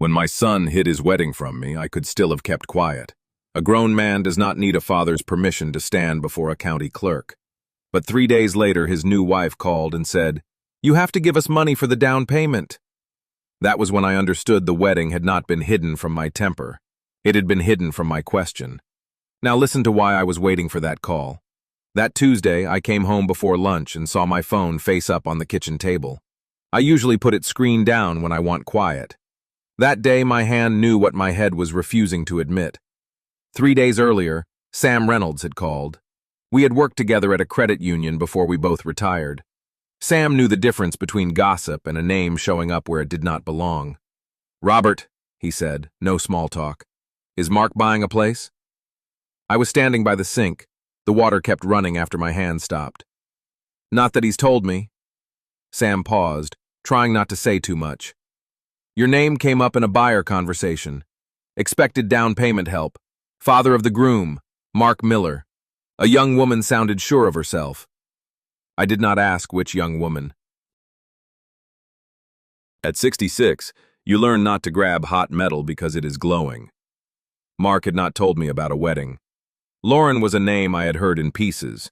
When my son hid his wedding from me, I could still have kept quiet. A grown man does not need a father's permission to stand before a county clerk. But 3 days later, his new wife called and said, "You have to give us money for the down payment." That was when I understood the wedding had not been hidden from my temper. It had been hidden from my question. Now listen to why I was waiting for that call. That Tuesday, I came home before lunch and saw my phone face up on the kitchen table. I usually put it screen down when I want quiet. That day, my hand knew what my head was refusing to admit. 3 days earlier, Sam Reynolds had called. We had worked together at a credit union before we both retired. Sam knew the difference between gossip and a name showing up where it did not belong. "Robert," he said, no small talk. "Is Mark buying a place?" I was standing by the sink. The water kept running after my hand stopped. "Not that he's told me." Sam paused, trying not to say too much. "Your name came up in a buyer conversation. Expected down payment help. Father of the groom, Mark Miller." A young woman sounded sure of herself. I did not ask which young woman. At 66, you learn not to grab hot metal because it is glowing. Mark had not told me about a wedding. Lauren was a name I had heard in pieces.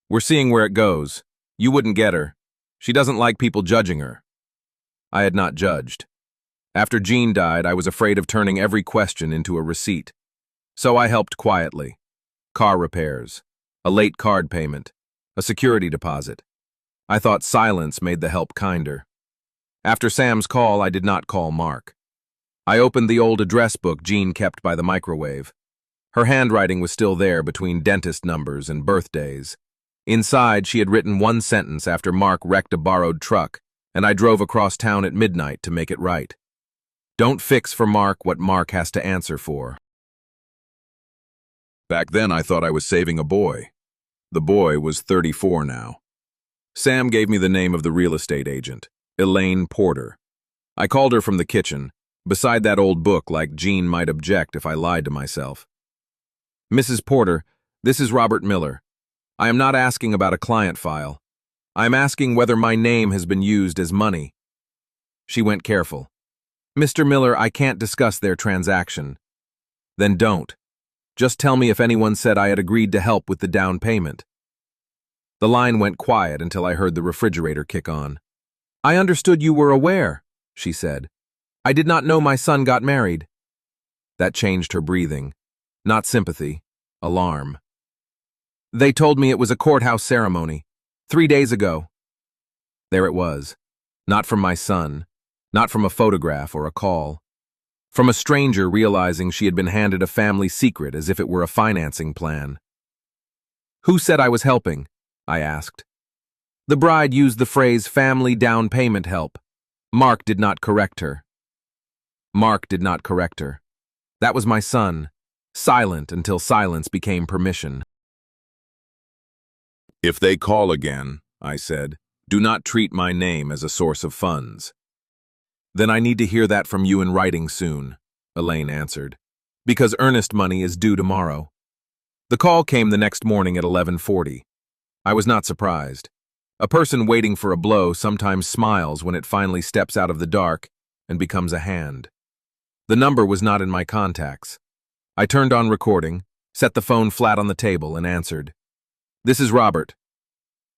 "We're seeing where it goes. You wouldn't get her. She doesn't like people judging her." I had not judged. After Jean died, I was afraid of turning every question into a receipt. So I helped quietly. Car repairs, a late card payment, a security deposit. I thought silence made the help kinder. After Sam's call, I did not call Mark. I opened the old address book Jean kept by the microwave. Her handwriting was still there between dentist numbers and birthdays. Inside, she had written one sentence after Mark wrecked a borrowed truck, and I drove across town at midnight to make it right. "Don't fix for Mark what Mark has to answer for." Back then, I thought I was saving a boy. The boy was 34 now. Sam gave me the name of the real estate agent, Elaine Porter. I called her from the kitchen, beside that old book like Jean might object if I lied to myself. "Mrs. Porter, this is Robert Miller. I am not asking about a client file. I am asking whether my name has been used as money." She went careful. "Mr. Miller, I can't discuss their transaction." "Then don't. Just tell me if anyone said I had agreed to help with the down payment." The line went quiet until I heard the refrigerator kick on. "I understood you were aware," she said. "I did not know my son got married." That changed her breathing. Not sympathy, alarm. "They told me it was a courthouse ceremony. 3 days ago." There it was. Not from my son. Not from a photograph or a call. From a stranger realizing she had been handed a family secret as if it were a financing plan. "Who said I was helping?" I asked. The bride used the phrase family down payment help. Mark did not correct her. Mark did not correct her. That was my son, silent until silence became permission. "If they call again," I said, "do not treat my name as a source of funds." "Then I need to hear that from you in writing soon," Elaine answered, "because earnest money is due tomorrow." The call came the next morning at 11:40. I was not surprised. A person waiting for a blow sometimes smiles when it finally steps out of the dark and becomes a hand. The number was not in my contacts. I turned on recording, set the phone flat on the table, and answered. "This is Robert."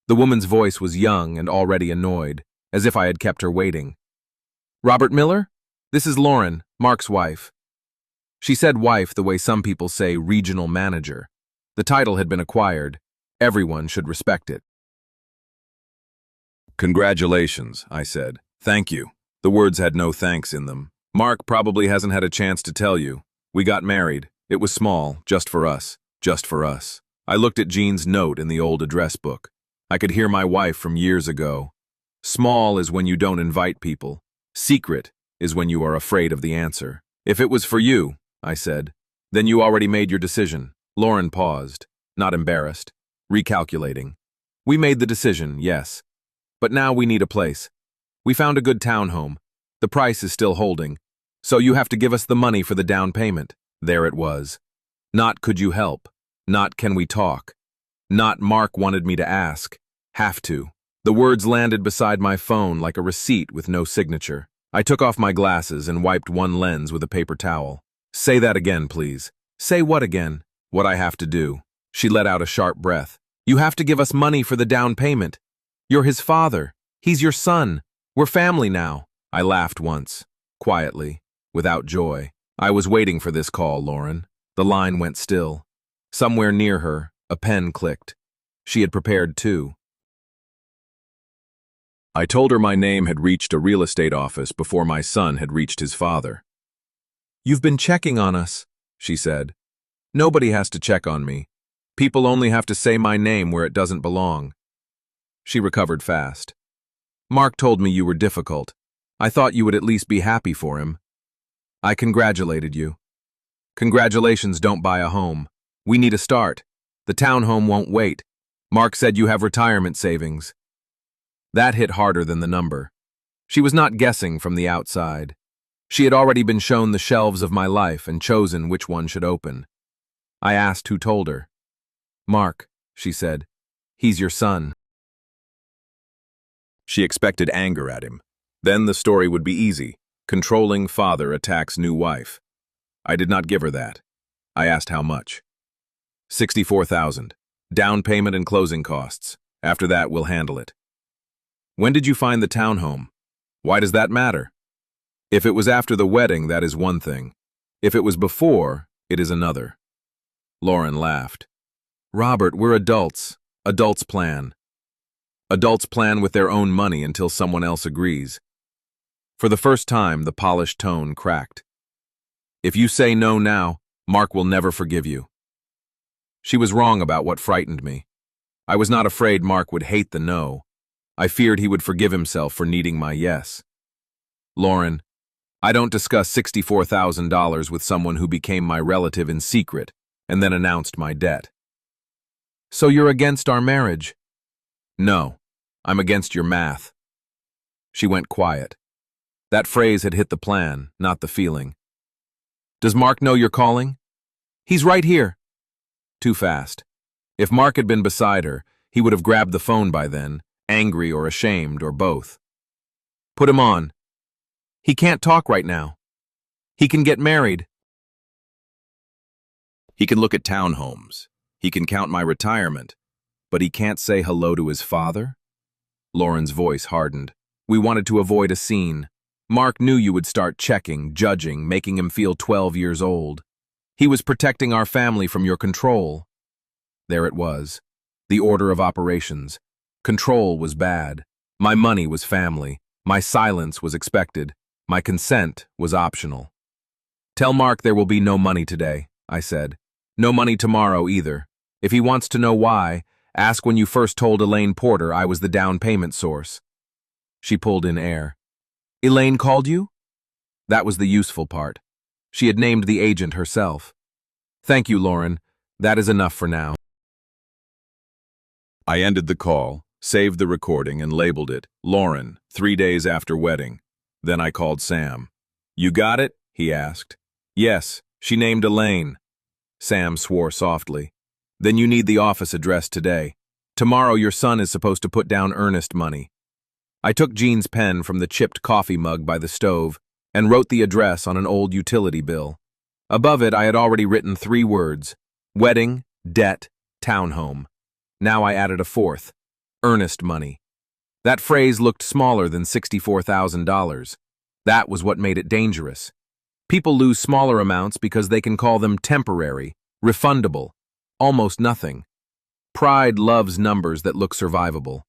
The woman's voice was young and already annoyed, as if I had kept her waiting. "Robert Miller? This is Lauren, Mark's wife." She said wife the way some people say regional manager. The title had been acquired. Everyone should respect it. "Congratulations," I said. "Thank you." The words had no thanks in them. "Mark probably hasn't had a chance to tell you. We got married. It was small, just for us. Just for us." I looked at Jean's note in the old address book. I could hear my wife from years ago. Small is when you don't invite people. Secret is when you are afraid of the answer. "If it was for you," I said, "then you already made your decision." Lauren paused, not embarrassed, recalculating. "We made the decision, yes. But now we need a place. We found a good townhome. The price is still holding. So you have to give us the money for the down payment." There it was. Not could you help. Not can we talk. Not Mark wanted me to ask. Have to. The words landed beside my phone like a receipt with no signature. I took off my glasses and wiped one lens with a paper towel. Say that again, please. Say what again? What I have to do. She let out a sharp breath. You have to give us money for the down payment. You're his father. He's your son. We're family now. I laughed once, quietly, without joy. I was waiting for this call, Lauren. The line went still. Somewhere near her, a pen clicked. She had prepared too. I told her my name had reached a real estate office before my son had reached his father. You've been checking on us, she said. Nobody has to check on me. People only have to say my name where it doesn't belong. She recovered fast. Mark told me you were difficult. I thought you would at least be happy for him. I congratulated you. Congratulations don't buy a home. We need a start. The townhome won't wait. Mark said you have retirement savings. That hit harder than the number. She was not guessing from the outside. She had already been shown the shelves of my life and chosen which one should open. I asked who told her. Mark, she said. He's your son. She expected anger at him. Then the story would be easy. Controlling father attacks new wife. I did not give her that. I asked how much. $64,000. Down payment and closing costs. After that, we'll handle it. When did you find the townhome? Why does that matter? If it was after the wedding, that is one thing. If it was before, it is another. Lauren laughed. Robert, we're adults. Adults plan. Adults plan with their own money until someone else agrees. For the first time, the polished tone cracked. If you say no now, Mark will never forgive you. She was wrong about what frightened me. I was not afraid Mark would hate the no. I feared he would forgive himself for needing my yes. Lauren, I don't discuss $64,000 with someone who became my relative in secret and then announced my debt. So you're against our marriage? No, I'm against your math. She went quiet. That phrase had hit the plan, not the feeling. Does Mark know you're calling? He's right here. Too fast. If Mark had been beside her, he would have grabbed the phone by then, angry or ashamed or both. Put him on. He can't talk right now. He can get married. He can look at townhomes. He can count my retirement. But he can't say hello to his father? Lauren's voice hardened. We wanted to avoid a scene. Mark knew you would start checking, judging, making him feel 12 years old. He was protecting our family from your control. There it was. The order of operations. Control was bad. My money was family. My silence was expected. My consent was optional. Tell Mark there will be no money today, I said. No money tomorrow either. If he wants to know why, ask when you first told Elaine Porter I was the down payment source. She pulled in air. Elaine called you? That was the useful part. She had named the agent herself. Thank you, Lauren. That is enough for now. I ended the call, saved the recording, and labeled it Lauren, 3 days after wedding. Then I called Sam. You got it? He asked. Yes, she named Elaine. Sam swore softly. Then you need the office address today. Tomorrow your son is supposed to put down earnest money. I took Jean's pen from the chipped coffee mug by the stove and wrote the address on an old utility bill. Above it I had already written 3 words: wedding, debt, townhome. Now I added a 4th: earnest money. That phrase looked smaller than $64,000. That was what made it dangerous. People lose smaller amounts because they can call them temporary, refundable, almost nothing. Pride loves numbers that look survivable.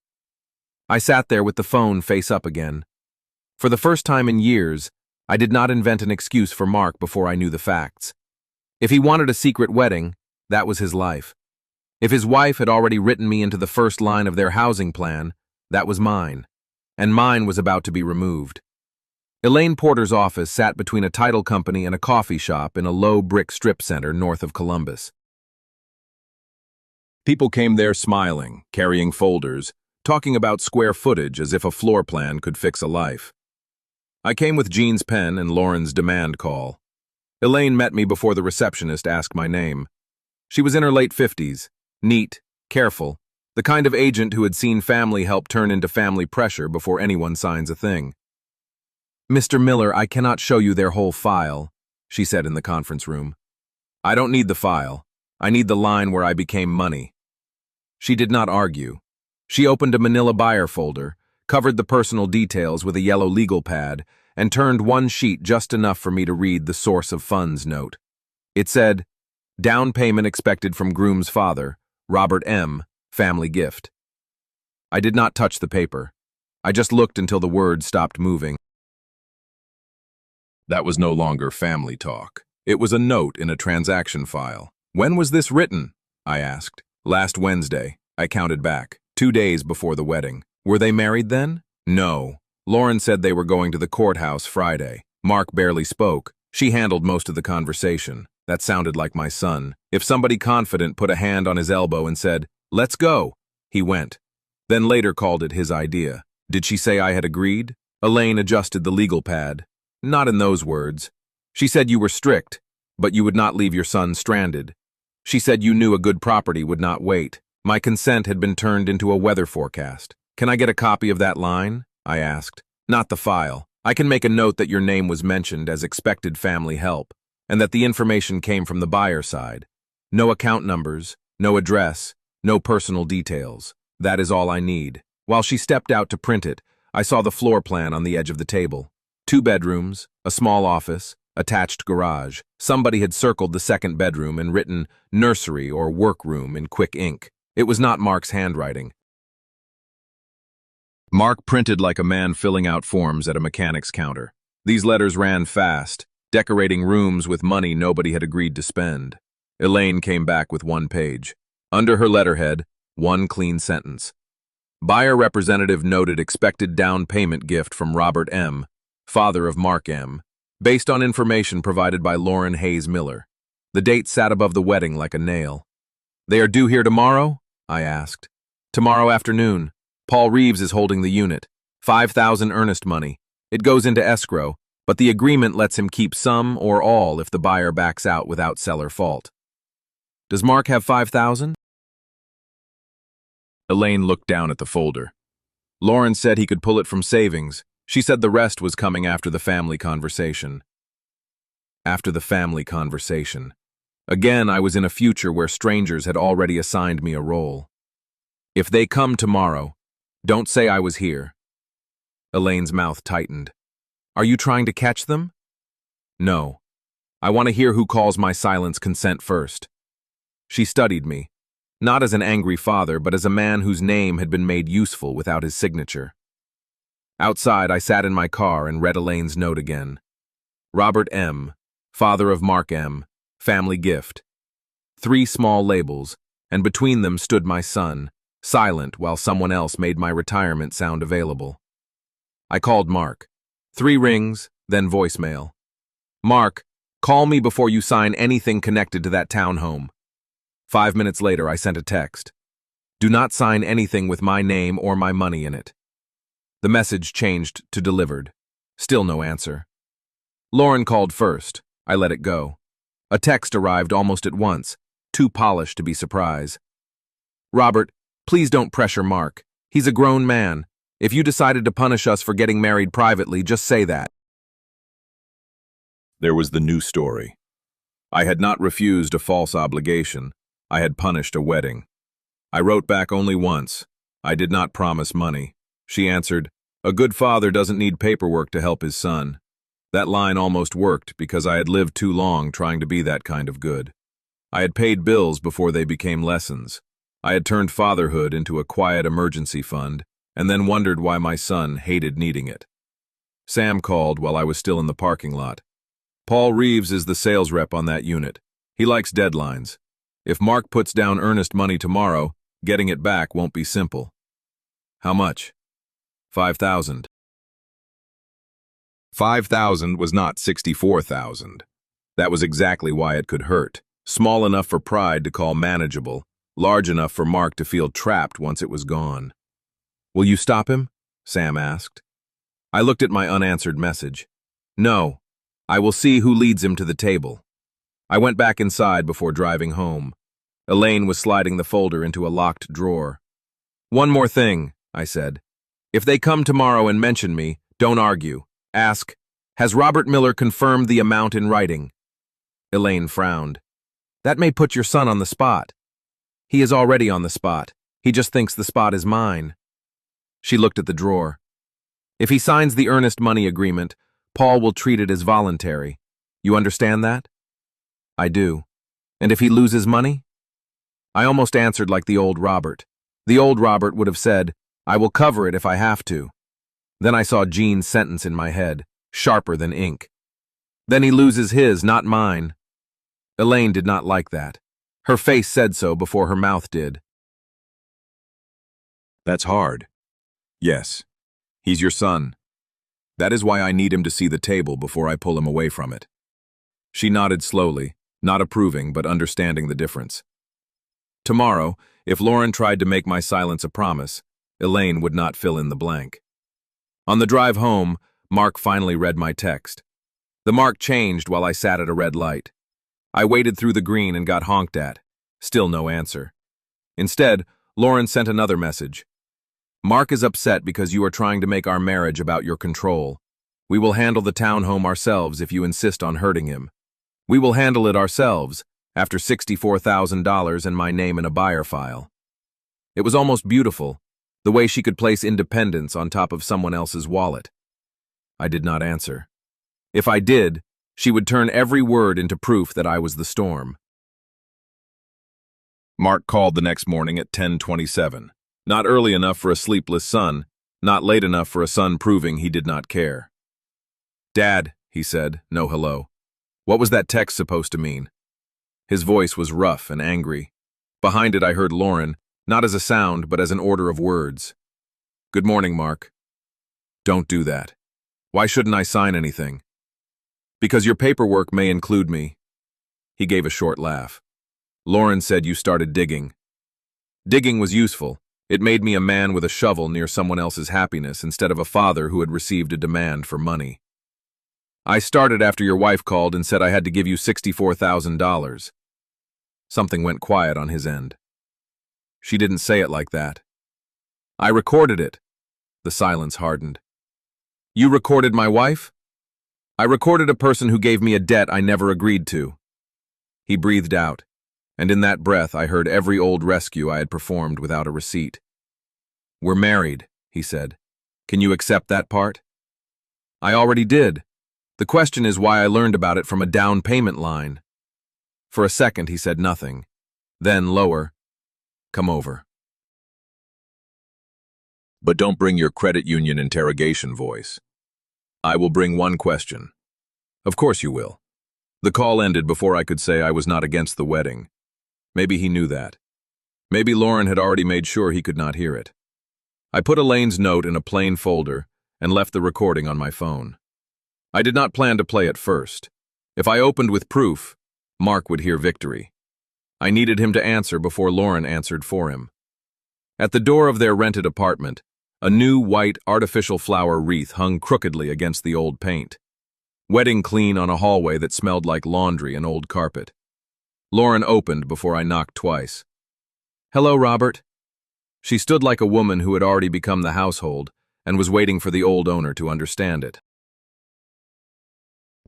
I sat there with the phone face up again. For the first time in years, I did not invent an excuse for Mark before I knew the facts. If he wanted a secret wedding, that was his life. If his wife had already written me into the first line of their housing plan, that was mine. And mine was about to be removed. Elaine Porter's office sat between a title company and a coffee shop in a low brick strip center north of Columbus. People came there smiling, carrying folders, talking about square footage as if a floor plan could fix a life. I came with Jean's pen and Lauren's demand call. Elaine met me before the receptionist asked my name. She was in her late 50s, neat, careful, the kind of agent who had seen family help turn into family pressure before anyone signs a thing. "Mr. Miller, I cannot show you their whole file," she said in the conference room. "I don't need the file. I need the line where I became money." She did not argue. She opened a manila buyer folder, covered the personal details with a yellow legal pad, and turned one sheet just enough for me to read the source of funds note. It said, "Down payment expected from groom's father, Robert M., family gift." I did not touch the paper. I just looked until the words stopped moving. That was no longer family talk. It was a note in a transaction file. "When was this written?" I asked. "Last Wednesday." I counted back. 2 days before the wedding. Were they married then? No. Lauren said they were going to the courthouse Friday. Mark barely spoke. She handled most of the conversation. That sounded like my son. If somebody confident put a hand on his elbow and said, "Let's go," he went. Then later called it his idea. Did she say I had agreed? Elaine adjusted the legal pad. Not in those words. She said you were strict, but you would not leave your son stranded. She said you knew a good property would not wait. My consent had been turned into a weather forecast. "Can I get a copy of that line?" I asked. "Not the file. I can make a note that your name was mentioned as expected family help, and that the information came from the buyer side. No account numbers, no address, no personal details. That is all I need." While she stepped out to print it, I saw the floor plan on the edge of the table. 2 bedrooms, a small office, attached garage. Somebody had circled the second bedroom and written nursery or workroom in quick ink. It was not Mark's handwriting. Mark printed like a man filling out forms at a mechanic's counter. These letters ran fast, decorating rooms with money nobody had agreed to spend. Elaine came back with 1 page. Under her letterhead, 1 clean sentence. Buyer representative noted expected down payment gift from Robert M., father of Mark M., based on information provided by Lauren Hayes Miller. The date sat above the wedding like a nail. "They are due here tomorrow?" I asked. "Tomorrow afternoon. Paul Reeves is holding the unit. 5,000 earnest money. It goes into escrow, but the agreement lets him keep some or all if the buyer backs out without seller fault." "Does Mark have 5,000? Elaine looked down at the folder. "Lauren said he could pull it from savings. She said the rest was coming after the family conversation." After the family conversation. Again, I was in a future where strangers had already assigned me a role. "If they come tomorrow, don't say I was here." Elaine's mouth tightened. "Are you trying to catch them?" "No. I want to hear who calls my silence consent first." She studied me, not as an angry father, but as a man whose name had been made useful without his signature. Outside, I sat in my car and read Elaine's note again. Robert M., father of Mark M., family gift. 3 small labels, and between them stood my son, silent while someone else made my retirement sound available. I called Mark. 3 rings, then voicemail. "Mark, call me before you sign anything connected to that townhome." 5 minutes later, I sent a text. "Do not sign anything with my name or my money in it." The message changed to delivered. Still no answer. Lauren called first. I let it go. A text arrived almost at once, too polished to be surprise. "Robert, please don't pressure Mark. He's a grown man. If you decided to punish us for getting married privately, just say that." There was the new story. I had not refused a false obligation. I had punished a wedding. I wrote back only once. I did not promise money. She answered, "A good father doesn't need paperwork to help his son." That line almost worked because I had lived too long trying to be that kind of good. I had paid bills before they became lessons. I had turned fatherhood into a quiet emergency fund, and then wondered why my son hated needing it. Sam called while I was still in the parking lot. "Paul Reeves is the sales rep on that unit. He likes deadlines. If Mark puts down earnest money tomorrow, getting it back won't be simple." "How much?" 5,000. 5,000 was not 64,000. That was exactly why it could hurt. Small enough for pride to call manageable, large enough for Mark to feel trapped once it was gone. "Will you stop him?" Sam asked. I looked at my unanswered message. "No. I will see who leads him to the table." I went back inside before driving home. Elaine was sliding the folder into a locked drawer. "One more thing," I said. "If they come tomorrow and mention me, don't argue. Ask, Has Robert Miller confirmed the amount in writing? Elaine frowned. That may put your son on the spot. He is already on the spot. He just thinks the spot is mine. She looked at the drawer. If he signs the earnest money agreement, Paul will treat it as voluntary. You understand that? I do. And if he loses money? I almost answered like the old Robert. The old Robert would have said, I will cover it if I have to. Then I saw Jean's sentence in my head, sharper than ink. Then he loses his, not mine. Elaine did not like that. Her face said so before her mouth did. That's hard. Yes. He's your son. That is why I need him to see the table before I pull him away from it. She nodded slowly, not approving but understanding the difference. Tomorrow, if Lauren tried to make my silence a promise, Elaine would not fill in the blank. On the drive home, Mark finally read my text. The mark changed while I sat at a red light. I waited through the green and got honked at. Still no answer. Instead, Lauren sent another message. Mark is upset because you are trying to make our marriage about your control. We will handle the townhome ourselves if you insist on hurting him. We will handle it ourselves, after $64,000 and my name in a buyer file. It was almost beautiful, the way she could place independence on top of someone else's wallet. I did not answer. If I did, she would turn every word into proof that I was the storm. Mark called the next morning at 10:27. Not early enough for a sleepless son, not late enough for a son proving he did not care. Dad, he said, no hello. What was that text supposed to mean? His voice was rough and angry. Behind it I heard Lauren, not as a sound but as an order of words. Good morning, Mark. Don't do that. Why shouldn't I sign anything? Because your paperwork may include me. He gave a short laugh. Lauren said you started digging. Digging was useful. It made me a man with a shovel near someone else's happiness instead of a father who had received a demand for money. I started after your wife called and said I had to give you $64,000. Something went quiet on his end. She didn't say it like that. I recorded it. The silence hardened. You recorded my wife? I recorded a person who gave me a debt I never agreed to. He breathed out, and in that breath I heard every old rescue I had performed without a receipt. We're married, he said. Can you accept that part? I already did. The question is why I learned about it from a down payment line. For a second he said nothing. Then, lower, come over. But don't bring your credit union interrogation voice. I will bring one question. Of course you will. The call ended before I could say I was not against the wedding. Maybe he knew that. Maybe Lauren had already made sure he could not hear it. I put Elaine's note in a plain folder and left the recording on my phone. I did not plan to play it first. If I opened with proof, Mark would hear victory. I needed him to answer before Lauren answered for him. At the door of their rented apartment, a new white artificial flower wreath hung crookedly against the old paint. Wedding clean on a hallway that smelled like laundry and old carpet. Lauren opened before I knocked twice. Hello, Robert. She stood like a woman who had already become the household and was waiting for the old owner to understand it.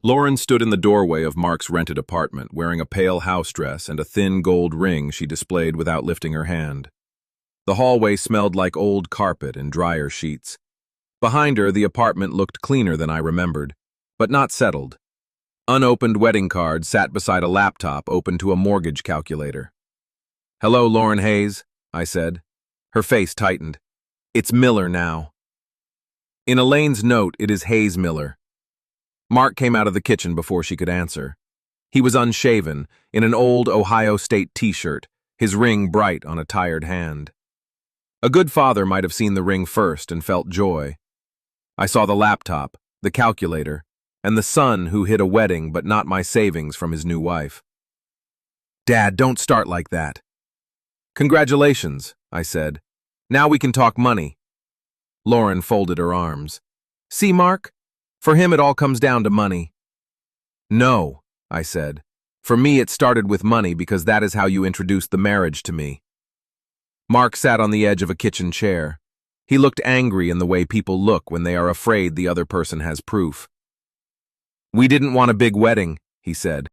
Lauren stood in the doorway of Mark's rented apartment, wearing a pale house dress and a thin gold ring she displayed without lifting her hand. The hallway smelled like old carpet and dryer sheets. Behind her, the apartment looked cleaner than I remembered, but not settled. Unopened wedding card sat beside a laptop open to a mortgage calculator. Hello, Lauren Hayes, I said. Her face tightened. It's Miller now. In Elaine's note, it is Hayes Miller. Mark came out of the kitchen before she could answer. He was unshaven, in an old Ohio State t-shirt, his ring bright on a tired hand. A good father might have seen the ring first and felt joy. I saw the laptop, the calculator, and the son who hid a wedding but not my savings from his new wife. Dad, don't start like that. Congratulations, I said. Now we can talk money. Lauren folded her arms. See, Mark? For him it all comes down to money. No, I said. For me it started with money because that is how you introduced the marriage to me. Mark sat on the edge of a kitchen chair. He looked angry in the way people look when they are afraid the other person has proof. We didn't want a big wedding, he said.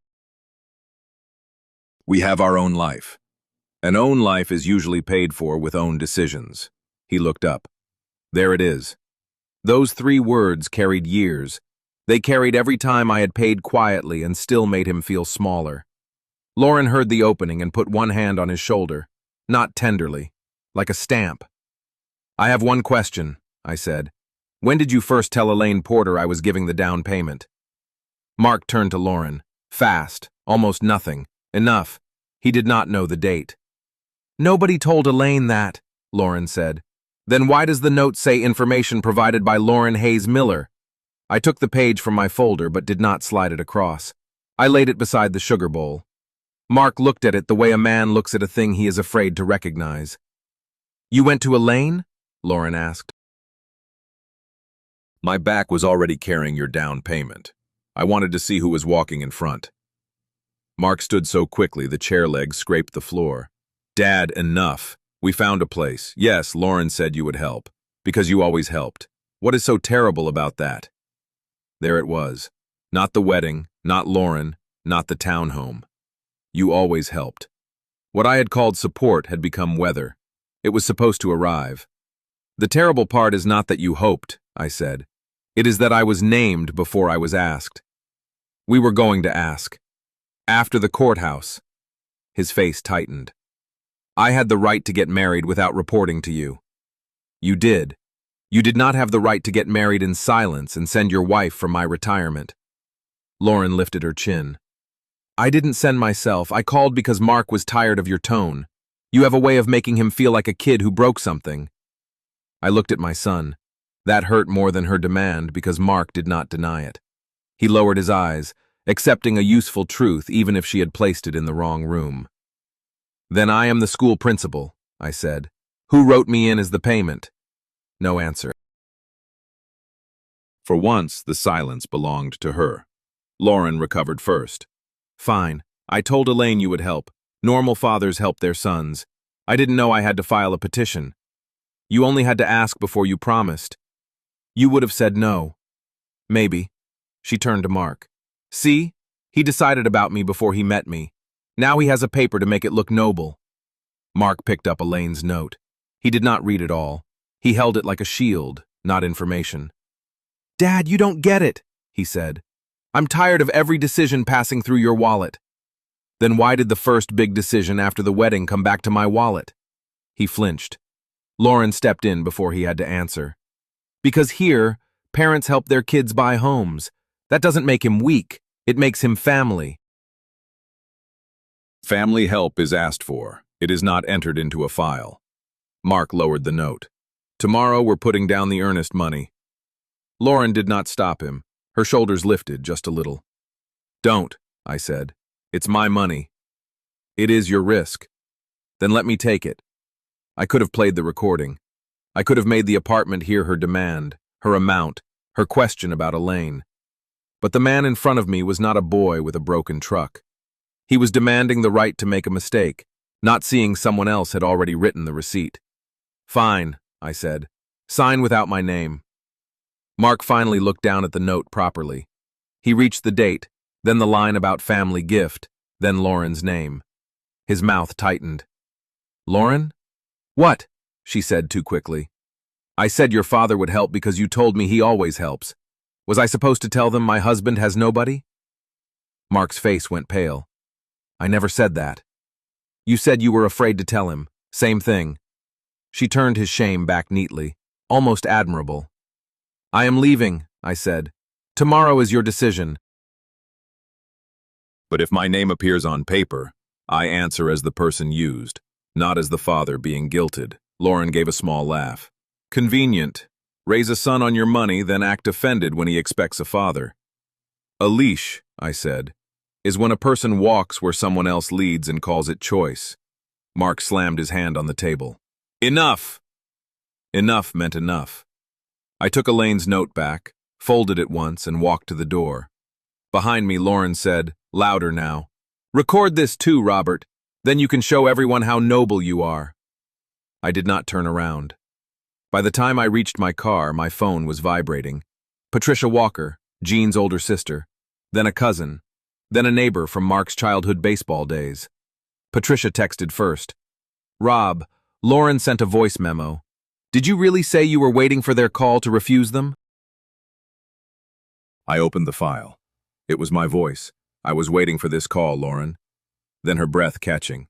We have our own life. An own life is usually paid for with own decisions. He looked up. There it is. Those 3 words carried years. They carried every time I had paid quietly and still made him feel smaller. Lauren heard the opening and put one hand on his shoulder, not tenderly, like a stamp. I have one question, I said. When did you first tell Elaine Porter I was giving the down payment? Mark turned to Lauren. Fast, almost nothing. Enough. He did not know the date. Nobody told Elaine that, Lauren said. Then why does the note say information provided by Lauren Hayes Miller? I took the page from my folder but did not slide it across. I laid it beside the sugar bowl. Mark looked at it the way a man looks at a thing he is afraid to recognize. You went to Elaine? Lauren asked. My back was already carrying your down payment. I wanted to see who was walking in front. Mark stood so quickly the chair legs scraped the floor. Dad, enough. We found a place. Yes, Lauren said you would help. Because you always helped. What is so terrible about that? There it was. Not the wedding, not Lauren, not the townhome. You always helped. What I had called support had become weather. It was supposed to arrive. The terrible part is not that you hoped, I said. It is that I was named before I was asked. We were going to ask. After the courthouse. His face tightened. I had the right to get married without reporting to you. You did. You did not have the right to get married in silence and send your wife from my retirement. Lauren lifted her chin. I didn't send myself. I called because Mark was tired of your tone. You have a way of making him feel like a kid who broke something. I looked at my son. That hurt more than her demand because Mark did not deny it. He lowered his eyes, accepting a useful truth even if she had placed it in the wrong room. Then I am the school principal, I said. Who wrote me in as the payment? No answer. For once, the silence belonged to her. Lauren recovered first. Fine. I told Elaine you would help. Normal fathers help their sons. I didn't know I had to file a petition. You only had to ask before you promised. You would have said no. Maybe. She turned to Mark. See? He decided about me before he met me. Now he has a paper to make it look noble. Mark picked up Elaine's note. He did not read it all. He held it like a shield, not information. Dad, you don't get it, he said. I'm tired of every decision passing through your wallet. Then why did the first big decision after the wedding come back to my wallet? He flinched. Lauren stepped in before he had to answer. Because here, parents help their kids buy homes. That doesn't make him weak. It makes him family. Family help is asked for. It is not entered into a file. Mark lowered the note. Tomorrow we're putting down the earnest money. Lauren did not stop him. Her shoulders lifted just a little. Don't, I said. It's my money. It is your risk. Then let me take it. I could have played the recording. I could have made the apartment hear her demand, her amount, her question about Elaine. But the man in front of me was not a boy with a broken truck. He was demanding the right to make a mistake, not seeing someone else had already written the receipt. Fine, I said. Sign without my name. Mark finally looked down at the note properly. He reached the date, then the line about family gift, then Lauren's name. His mouth tightened. Lauren? What? She said too quickly. I said your father would help because you told me he always helps. Was I supposed to tell them my husband has nobody? Mark's face went pale. I never said that. You said you were afraid to tell him. Same thing. She turned his shame back neatly, almost admirable. I am leaving, I said. Tomorrow is your decision. But if my name appears on paper, I answer as the person used, not as the father being guilted. Lauren gave a small laugh. Convenient. Raise a son on your money, then act offended when he expects a father. A leash, I said, is when a person walks where someone else leads and calls it choice. Mark slammed his hand on the table. Enough! Enough meant enough. I took Elaine's note back, folded it once, and walked to the door. Behind me, Lauren said, louder now, Record this too, Robert. Then you can show everyone how noble you are. I did not turn around. By the time I reached my car, my phone was vibrating. Patricia Walker, Jean's older sister. then a cousin, then a neighbor from Mark's childhood baseball days. Patricia texted first. Rob, Lauren sent a voice memo. Did you really say you were waiting for their call to refuse them? I opened the file. It was my voice. I was waiting for this call, Lauren. Then her breath catching.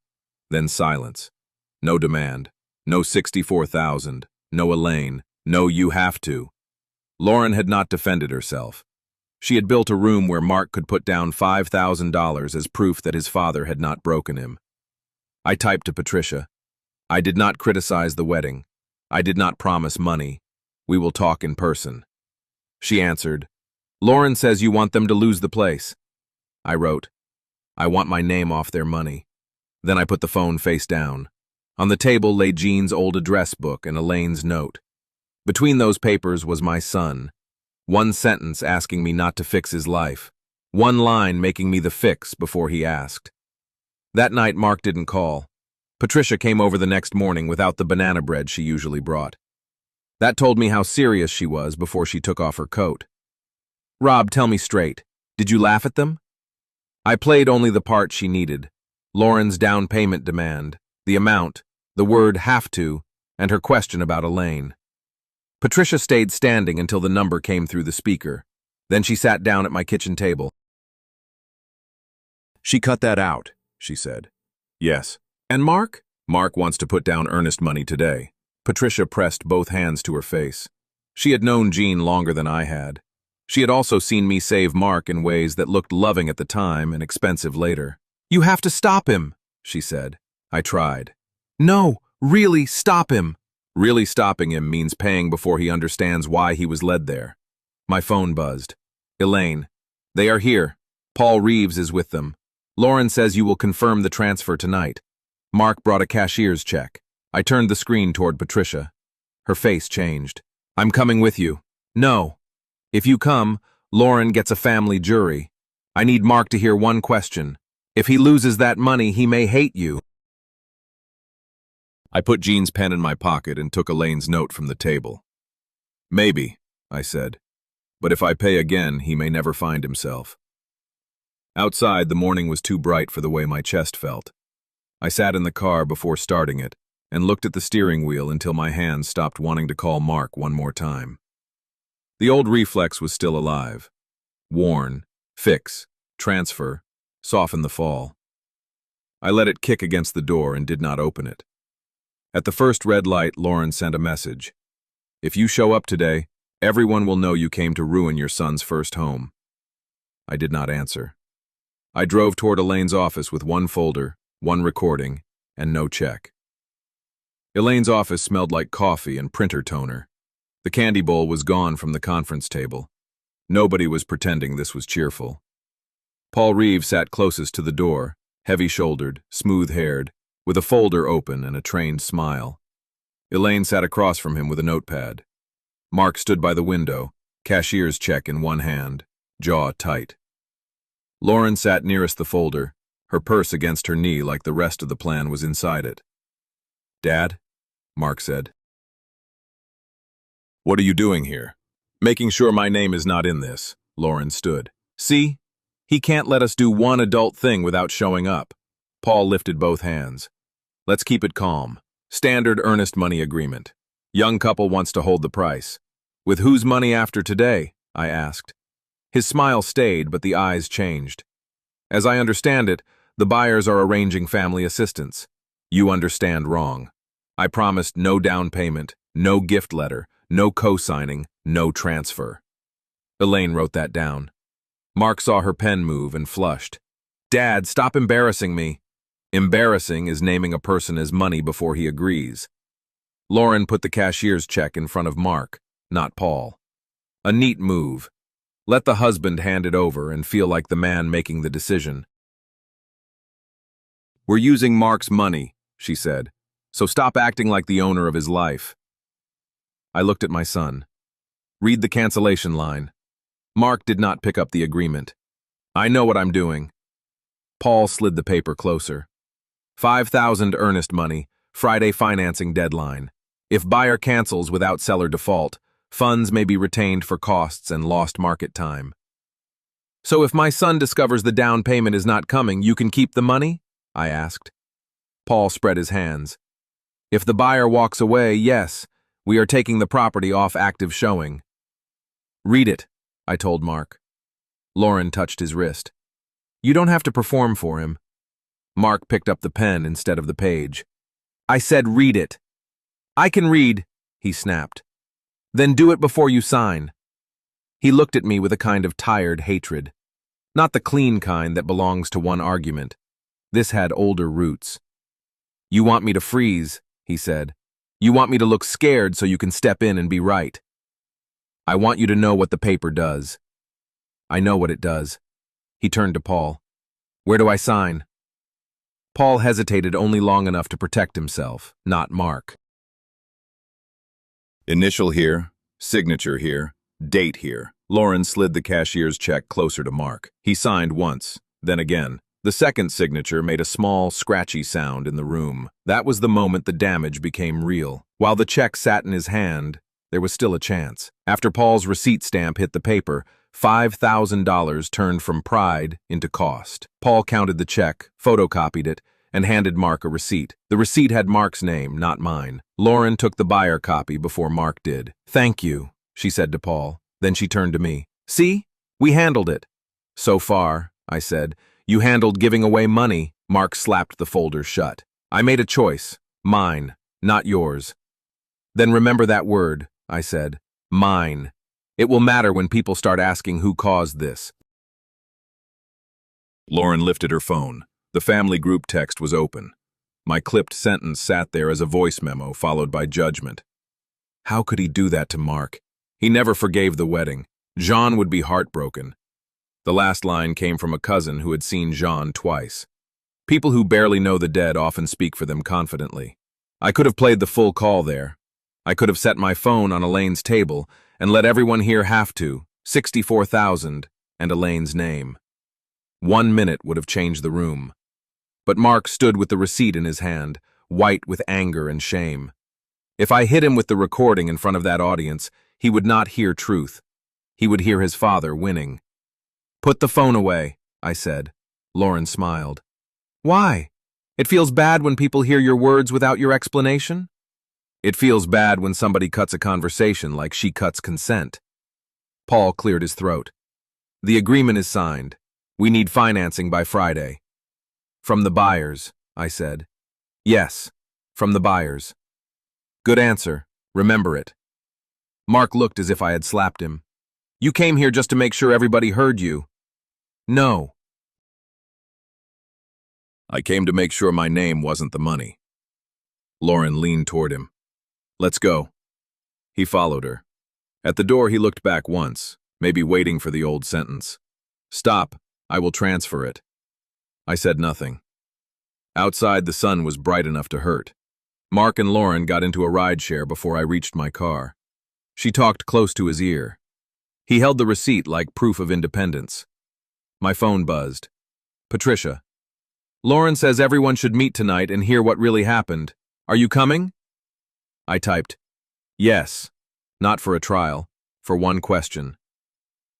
Then silence. No demand. No 64,000. No Elaine. No you have to. Lauren had not defended herself. She had built a room where Mark could put down $5,000 as proof that his father had not broken him. I typed to Patricia. I did not criticize the wedding. I did not promise money. We will talk in person. She answered, Lauren says you want them to lose the place. I wrote, I want my name off their money. Then I put the phone face down. On the table lay Jean's old address book and Elaine's note. Between those papers was my son. One sentence asking me not to fix his life. One line making me the fix before he asked. That night Mark didn't call. Patricia came over the next morning without the banana bread she usually brought. That told me how serious she was before she took off her coat. Rob, tell me straight. Did you laugh at them? I played only the part she needed. Lauren's down payment demand, the amount, the word have to, and her question about Elaine. Patricia stayed standing until the number came through the speaker. Then she sat down at my kitchen table. She cut that out, she said. Yes. And Mark? Mark wants to put down earnest money today. Patricia pressed both hands to her face. She had known Jean longer than I had. She had also seen me save Mark in ways that looked loving at the time and expensive later. You have to stop him, she said. I tried. No, really, stop him. Really stopping him means paying before he understands why he was led there. My phone buzzed. Elaine, they are here. Paul Reeves is with them. Lauren says you will confirm the transfer tonight. Mark brought a cashier's check. I turned the screen toward Patricia. Her face changed. I'm coming with you. No. If you come, Lauren gets a family jury. I need Mark to hear one question. If he loses that money, he may hate you. I put Jean's pen in my pocket and took Elaine's note from the table. Maybe, I said. But if I pay again, he may never find himself. Outside, the morning was too bright for the way my chest felt. I sat in the car before starting it and looked at the steering wheel until my hands stopped wanting to call Mark one more time. The old reflex was still alive. Warn, fix, transfer, soften the fall. I let it kick against the door and did not open it. At the first red light, Lauren sent a message. If you show up today, everyone will know you came to ruin your son's first home. I did not answer. I drove toward Elaine's office with one folder, one recording, and no check. Elaine's office smelled like coffee and printer toner. The candy bowl was gone from the conference table. Nobody was pretending this was cheerful. Paul Reeves sat closest to the door, heavy-shouldered, smooth-haired, with a folder open and a trained smile. Elaine sat across from him with a notepad. Mark stood by the window, cashier's check in one hand, jaw tight. Lauren sat nearest the folder, her purse against her knee like the rest of the plan was inside it. Dad, Mark said. What are you doing here? Making sure my name is not in this, Lauren stood. See? He can't let us do one adult thing without showing up. Paul lifted both hands. Let's keep it calm. Standard earnest money agreement. Young couple wants to hold the price. With whose money after today? I asked. His smile stayed, but the eyes changed. As I understand it, the buyers are arranging family assistance. You understand wrong. I promised no down payment, no gift letter, no co-signing, no transfer. Elaine wrote that down. Mark saw her pen move and flushed. Dad, stop embarrassing me. Embarrassing is naming a person as money before he agrees. Lauren put the cashier's check in front of Mark, not Paul. A neat move. Let the husband hand it over and feel like the man making the decision. We're using Mark's money, she said, so stop acting like the owner of his life. I looked at my son. Read the cancellation line. Mark did not pick up the agreement. I know what I'm doing. Paul slid the paper closer. 5,000 earnest money, Friday financing deadline. If buyer cancels without seller default, funds may be retained for costs and lost market time. So if my son discovers the down payment is not coming, you can keep the money? I asked. Paul spread his hands. If the buyer walks away, yes, we are taking the property off active showing. Read it, I told Mark. Lauren touched his wrist. You don't have to perform for him. Mark picked up the pen instead of the page. I said read it. I can read, he snapped. Then do it before you sign. He looked at me with a kind of tired hatred. Not the clean kind that belongs to one argument. This had older roots. You want me to freeze, he said. You want me to look scared so you can step in and be right. I want you to know what the paper does. I know what it does. He turned to Paul. Where do I sign? Paul hesitated only long enough to protect himself, not Mark. Initial here, signature here, date here. Lauren slid the cashier's check closer to Mark. He signed once, then again. The second signature made a small, scratchy sound in the room. That was the moment the damage became real. While the check sat in his hand, there was still a chance. After Paul's receipt stamp hit the paper, $5,000 turned from pride into cost. Paul counted the check, photocopied it, and handed Mark a receipt. The receipt had Mark's name, not mine. Lauren took the buyer copy before Mark did. Thank you, she said to Paul. Then she turned to me. See? We handled it. So far, I said. You handled giving away money. Mark slapped the folder shut. I made a choice. Mine, not yours. Then remember that word, I said. Mine. It will matter when people start asking who caused this. Lauren lifted her phone. The family group text was open. My clipped sentence sat there as a voice memo followed by judgment. How could he do that to Mark? He never forgave the wedding. Jean would be heartbroken. The last line came from a cousin who had seen Jean twice. People who barely know the dead often speak for them confidently. I could have played the full call there. I could have set my phone on Elaine's table and let everyone hear have to, 64,000, and Elaine's name. 1 minute would have changed the room. But Mark stood with the receipt in his hand, white with anger and shame. If I hit him with the recording in front of that audience, he would not hear truth. He would hear his father winning. Put the phone away, I said. Lauren smiled. Why? It feels bad when people hear your words without your explanation? It feels bad when somebody cuts a conversation like she cuts consent. Paul cleared his throat. The agreement is signed. We need financing by Friday. From the buyers, I said. Yes, from the buyers. Good answer. Remember it. Mark looked as if I had slapped him. You came here just to make sure everybody heard you. No. I came to make sure my name wasn't the money. Lauren leaned toward him. Let's go. He followed her. At the door he looked back once, maybe waiting for the old sentence. Stop, I will transfer it. I said nothing. Outside the sun was bright enough to hurt. Mark and Lauren got into a rideshare before I reached my car. She talked close to his ear. He held the receipt like proof of independence. My phone buzzed. Patricia. Lauren says everyone should meet tonight and hear what really happened. Are you coming? I typed, yes, not for a trial, for one question.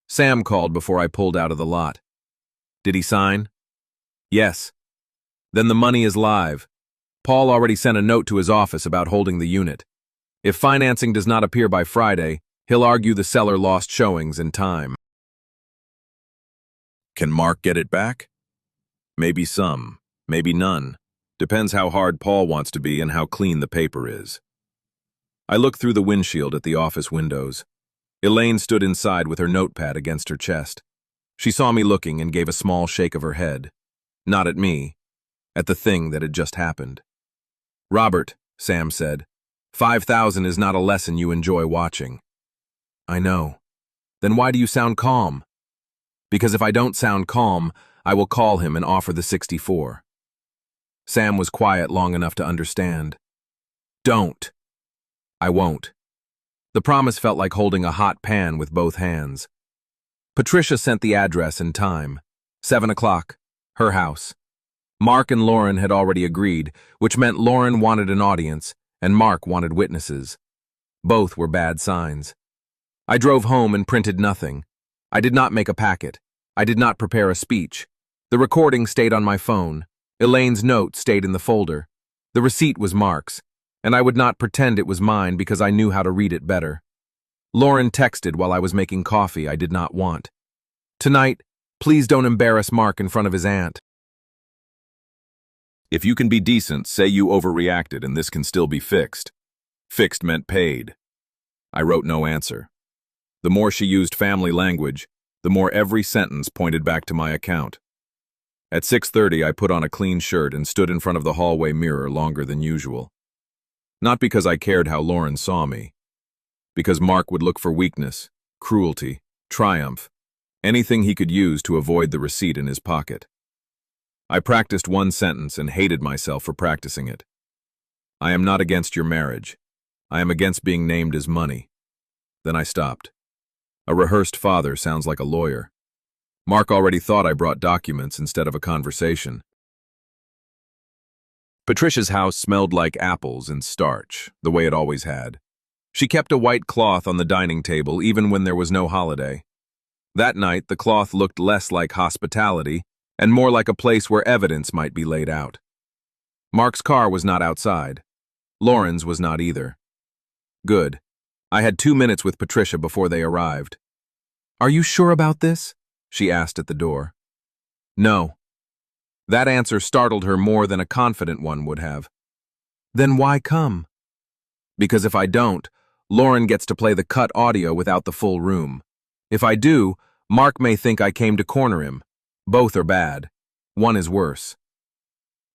Sam called before I pulled out of the lot. Did he sign? Yes. Then the money is live. Paul already sent a note to his office about holding the unit. If financing does not appear by Friday, he'll argue the seller lost showings and time. Can Mark get it back? Maybe some, maybe none. Depends how hard Paul wants to be and how clean the paper is. I looked through the windshield at the office windows. Elaine stood inside with her notepad against her chest. She saw me looking and gave a small shake of her head. Not at me, at the thing that had just happened. Robert, Sam said, 5,000 is not a lesson you enjoy watching. I know. Then why do you sound calm? Because if I don't sound calm, I will call him and offer the 64. Sam was quiet long enough to understand. Don't. I won't. The promise felt like holding a hot pan with both hands. Patricia sent the address and time. 7 o'clock. Her house. Mark and Lauren had already agreed, which meant Lauren wanted an audience and Mark wanted witnesses. Both were bad signs. I drove home and printed nothing. I did not make a packet. I did not prepare a speech. The recording stayed on my phone. Elaine's note stayed in the folder. The receipt was Mark's, and I would not pretend it was mine because I knew how to read it better. Lauren texted while I was making coffee I did not want. Tonight, please don't embarrass Mark in front of his aunt. If you can be decent, say you overreacted and this can still be fixed. Fixed meant paid. I wrote no answer. The more she used family language, the more every sentence pointed back to my account. At 6:30, I put on a clean shirt and stood in front of the hallway mirror longer than usual. Not because I cared how Lauren saw me. Because Mark would look for weakness, cruelty, triumph, anything he could use to avoid the receipt in his pocket. I practiced one sentence and hated myself for practicing it. I am not against your marriage. I am against being named as money. Then I stopped. A rehearsed father sounds like a lawyer. Mark already thought I brought documents instead of a conversation. Patricia's house smelled like apples and starch, the way it always had. She kept a white cloth on the dining table even when there was no holiday. That night, the cloth looked less like hospitality and more like a place where evidence might be laid out. Mark's car was not outside. Lauren's was not either. Good. I had 2 minutes with Patricia before they arrived. "Are you sure about this?" she asked at the door. "No." That answer startled her more than a confident one would have. "Then why come?" "Because if I don't, Lauren gets to play the cut audio without the full room. If I do, Mark may think I came to corner him. Both are bad. One is worse."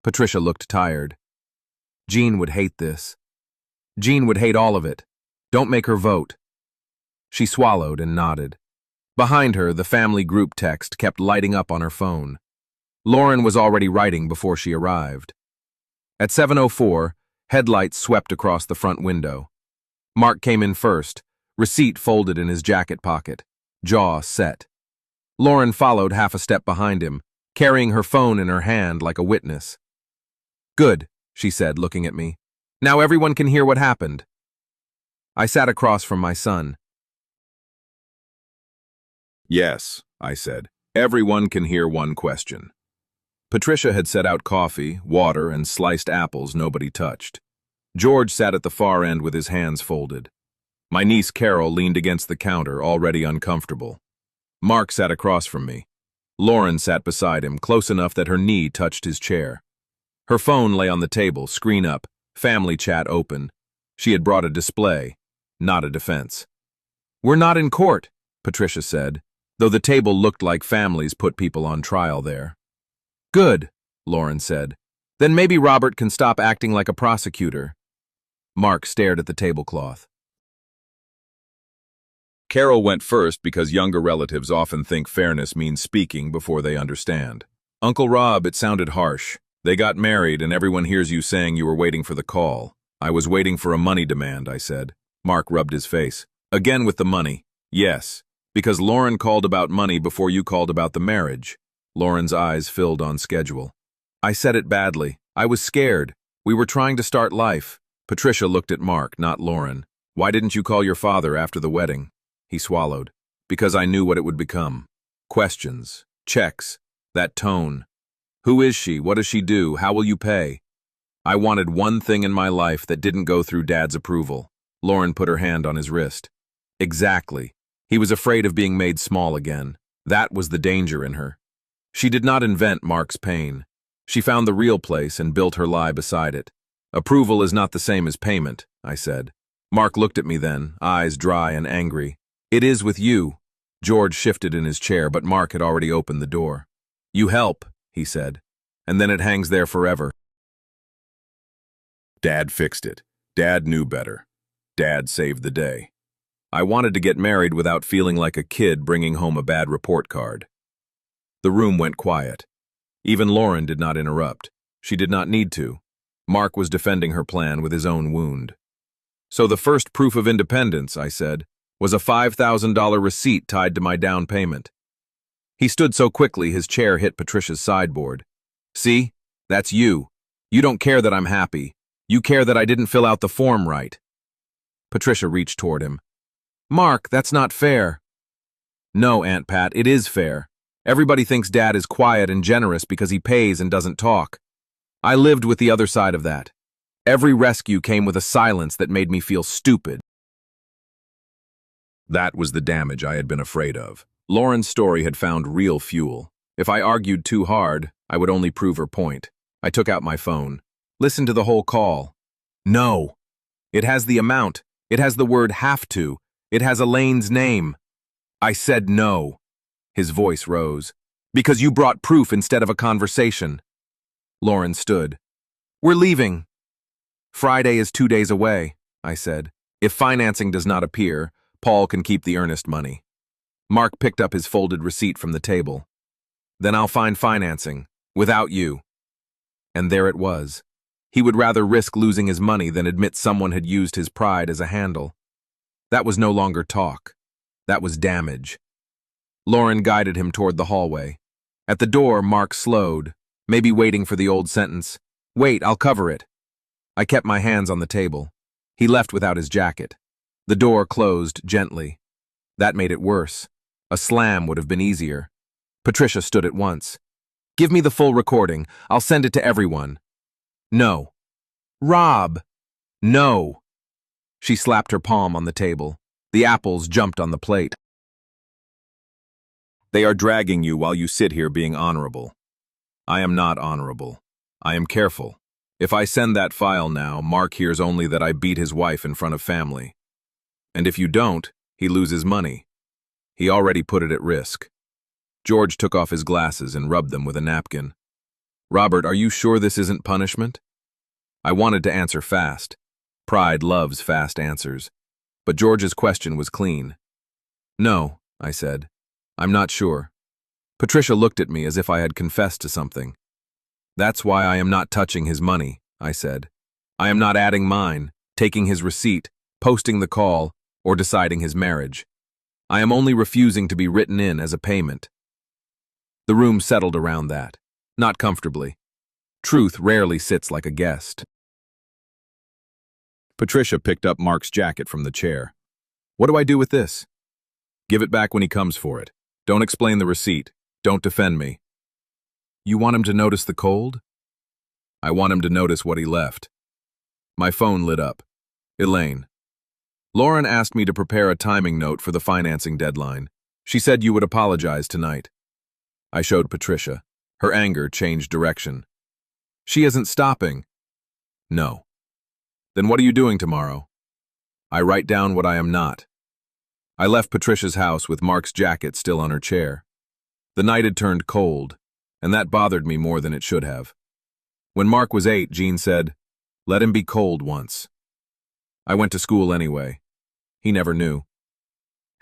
Patricia looked tired. "Jean would hate this. Jean would hate all of it. Don't make her vote." She swallowed and nodded. Behind her, the family group text kept lighting up on her phone. Lauren was already writing before she arrived. At 7:04, headlights swept across the front window. Mark came in first, receipt folded in his jacket pocket, jaw set. Lauren followed half a step behind him, carrying her phone in her hand like a witness. "Good," she said, looking at me. "Now everyone can hear what happened." I sat across from my son. "Yes," I said. "Everyone can hear one question." Patricia had set out coffee, water, and sliced apples nobody touched. George sat at the far end with his hands folded. My niece Carol leaned against the counter, already uncomfortable. Mark sat across from me. Lauren sat beside him, close enough that her knee touched his chair. Her phone lay on the table, screen up, family chat open. She had brought a display, not a defense. "We're not in court," Patricia said, though the table looked like families put people on trial there. "Good," Lauren said. "Then maybe Robert can stop acting like a prosecutor." Mark stared at the tablecloth. Carol went first because younger relatives often think fairness means speaking before they understand. "Uncle Rob, it sounded harsh. They got married and everyone hears you saying you were waiting for the call. I was waiting for a money demand," I said. Mark rubbed his face. "Again with the money." "Yes, because Lauren called about money before you called about the marriage." Lauren's eyes filled on schedule. "I said it badly. I was scared. We were trying to start life." Patricia looked at Mark, not Lauren. "Why didn't you call your father after the wedding?" He swallowed. "Because I knew what it would become. Questions, checks, that tone. Who is she? What does she do? How will you pay?" I wanted one thing in my life that didn't go through Dad's approval. Lauren put her hand on his wrist. Exactly. He was afraid of being made small again. That was the danger in her. She did not invent Mark's pain. She found the real place and built her lie beside it. "Approval is not the same as payment," I said. Mark looked at me then, eyes dry and angry. "It is with you." George shifted in his chair, but Mark had already opened the door. "You help," he said, "and then it hangs there forever." Dad fixed it. Dad knew better. Dad saved the day. I wanted to get married without feeling like a kid bringing home a bad report card. The room went quiet. Even Lauren did not interrupt. She did not need to. Mark was defending her plan with his own wound. "So the first proof of independence," I said, "was a $5,000 receipt tied to my down payment." He stood so quickly his chair hit Patricia's sideboard. "See? That's you. You don't care that I'm happy. You care that I didn't fill out the form right." Patricia reached toward him. "Mark, that's not fair." "No, Aunt Pat, it is fair. Everybody thinks Dad is quiet and generous because he pays and doesn't talk. I lived with the other side of that. Every rescue came with a silence that made me feel stupid. That was the damage I had been afraid of. Lauren's story had found real fuel. If I argued too hard, I would only prove her point. I took out my phone. Listen to the whole call. No. It has the amount. It has the word have to. It has Elaine's name. I said no. His voice rose. Because you brought proof instead of a conversation. Lauren stood. We're leaving. Friday is 2 days away, I said. If financing does not appear, Paul can keep the earnest money. Mark picked up his folded receipt from the table. Then I'll find financing, without you. And there it was. He would rather risk losing his money than admit someone had used his pride as a handle. That was no longer talk. That was damage. Lauren guided him toward the hallway. At the door, Mark slowed, maybe waiting for the old sentence. Wait, I'll cover it. I kept my hands on the table. He left without his jacket. The door closed gently. That made it worse. A slam would have been easier. Patricia stood at once. Give me the full recording. I'll send it to everyone. No. Rob! No! She slapped her palm on the table. The apples jumped on the plate. They are dragging you while you sit here being honorable. I am not honorable. I am careful. If I send that file now, Mark hears only that I beat his wife in front of family. And if you don't, he loses money. He already put it at risk. George took off his glasses and rubbed them with a napkin. Robert, are you sure this isn't punishment? I wanted to answer fast. Pride loves fast answers. But George's question was clean. No, I said. I'm not sure. Patricia looked at me as if I had confessed to something. That's why I am not touching his money, I said. I am not adding mine, taking his receipt, posting the call, or deciding his marriage. I am only refusing to be written in as a payment. The room settled around that, not comfortably. Truth rarely sits like a guest. Patricia picked up Mark's jacket from the chair. What do I do with this? Give it back when he comes for it. Don't explain the receipt. Don't defend me. You want him to notice the cold? I want him to notice what he left. My phone lit up. Elaine. Lauren asked me to prepare a timing note for the financing deadline. She said you would apologize tonight. I showed Patricia. Her anger changed direction. She isn't stopping. No. Then what are you doing tomorrow? I write down what I am not. I left Patricia's house with Mark's jacket still on her chair. The night had turned cold, and that bothered me more than it should have. When Mark was 8, Jean said, "Let him be cold once." I went to school anyway. He never knew.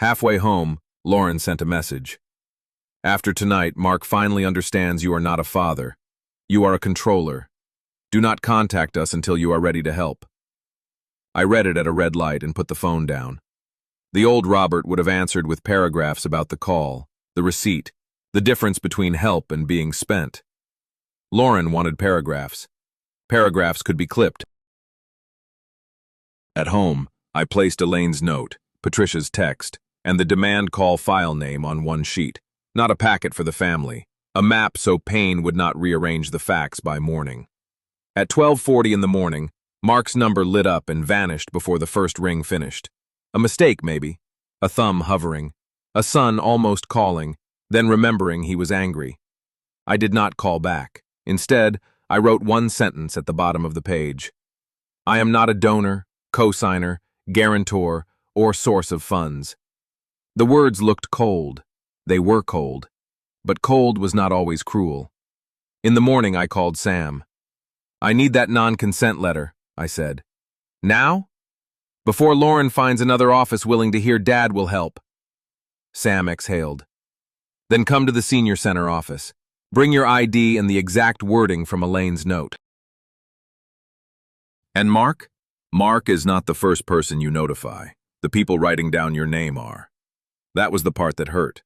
Halfway home, Lauren sent a message. After tonight, Mark finally understands you are not a father. You are a controller. Do not contact us until you are ready to help. I read it at a red light and put the phone down. The old Robert would have answered with paragraphs about the call, the receipt, the difference between help and being spent. Lauren wanted paragraphs. Paragraphs could be clipped. At home, I placed Elaine's note, Patricia's text, and the demand call file name on one sheet. Not a packet for the family. A map so Payne would not rearrange the facts by morning. At 12:40 in the morning, Mark's number lit up and vanished before the first ring finished. A mistake, maybe. A thumb hovering. A son almost calling, then remembering he was angry. I did not call back. Instead, I wrote one sentence at the bottom of the page. I am not a donor, cosigner, guarantor, or source of funds. The words looked cold. They were cold. But cold was not always cruel. In the morning, I called Sam. I need that non-consent letter, I said. Now? Before Lauren finds another office willing to hear Dad will help. Sam exhaled. Then come to the senior center office. Bring your ID and the exact wording from Elaine's note. And Mark? Mark is not the first person you notify. The people writing down your name are. That was the part that hurt.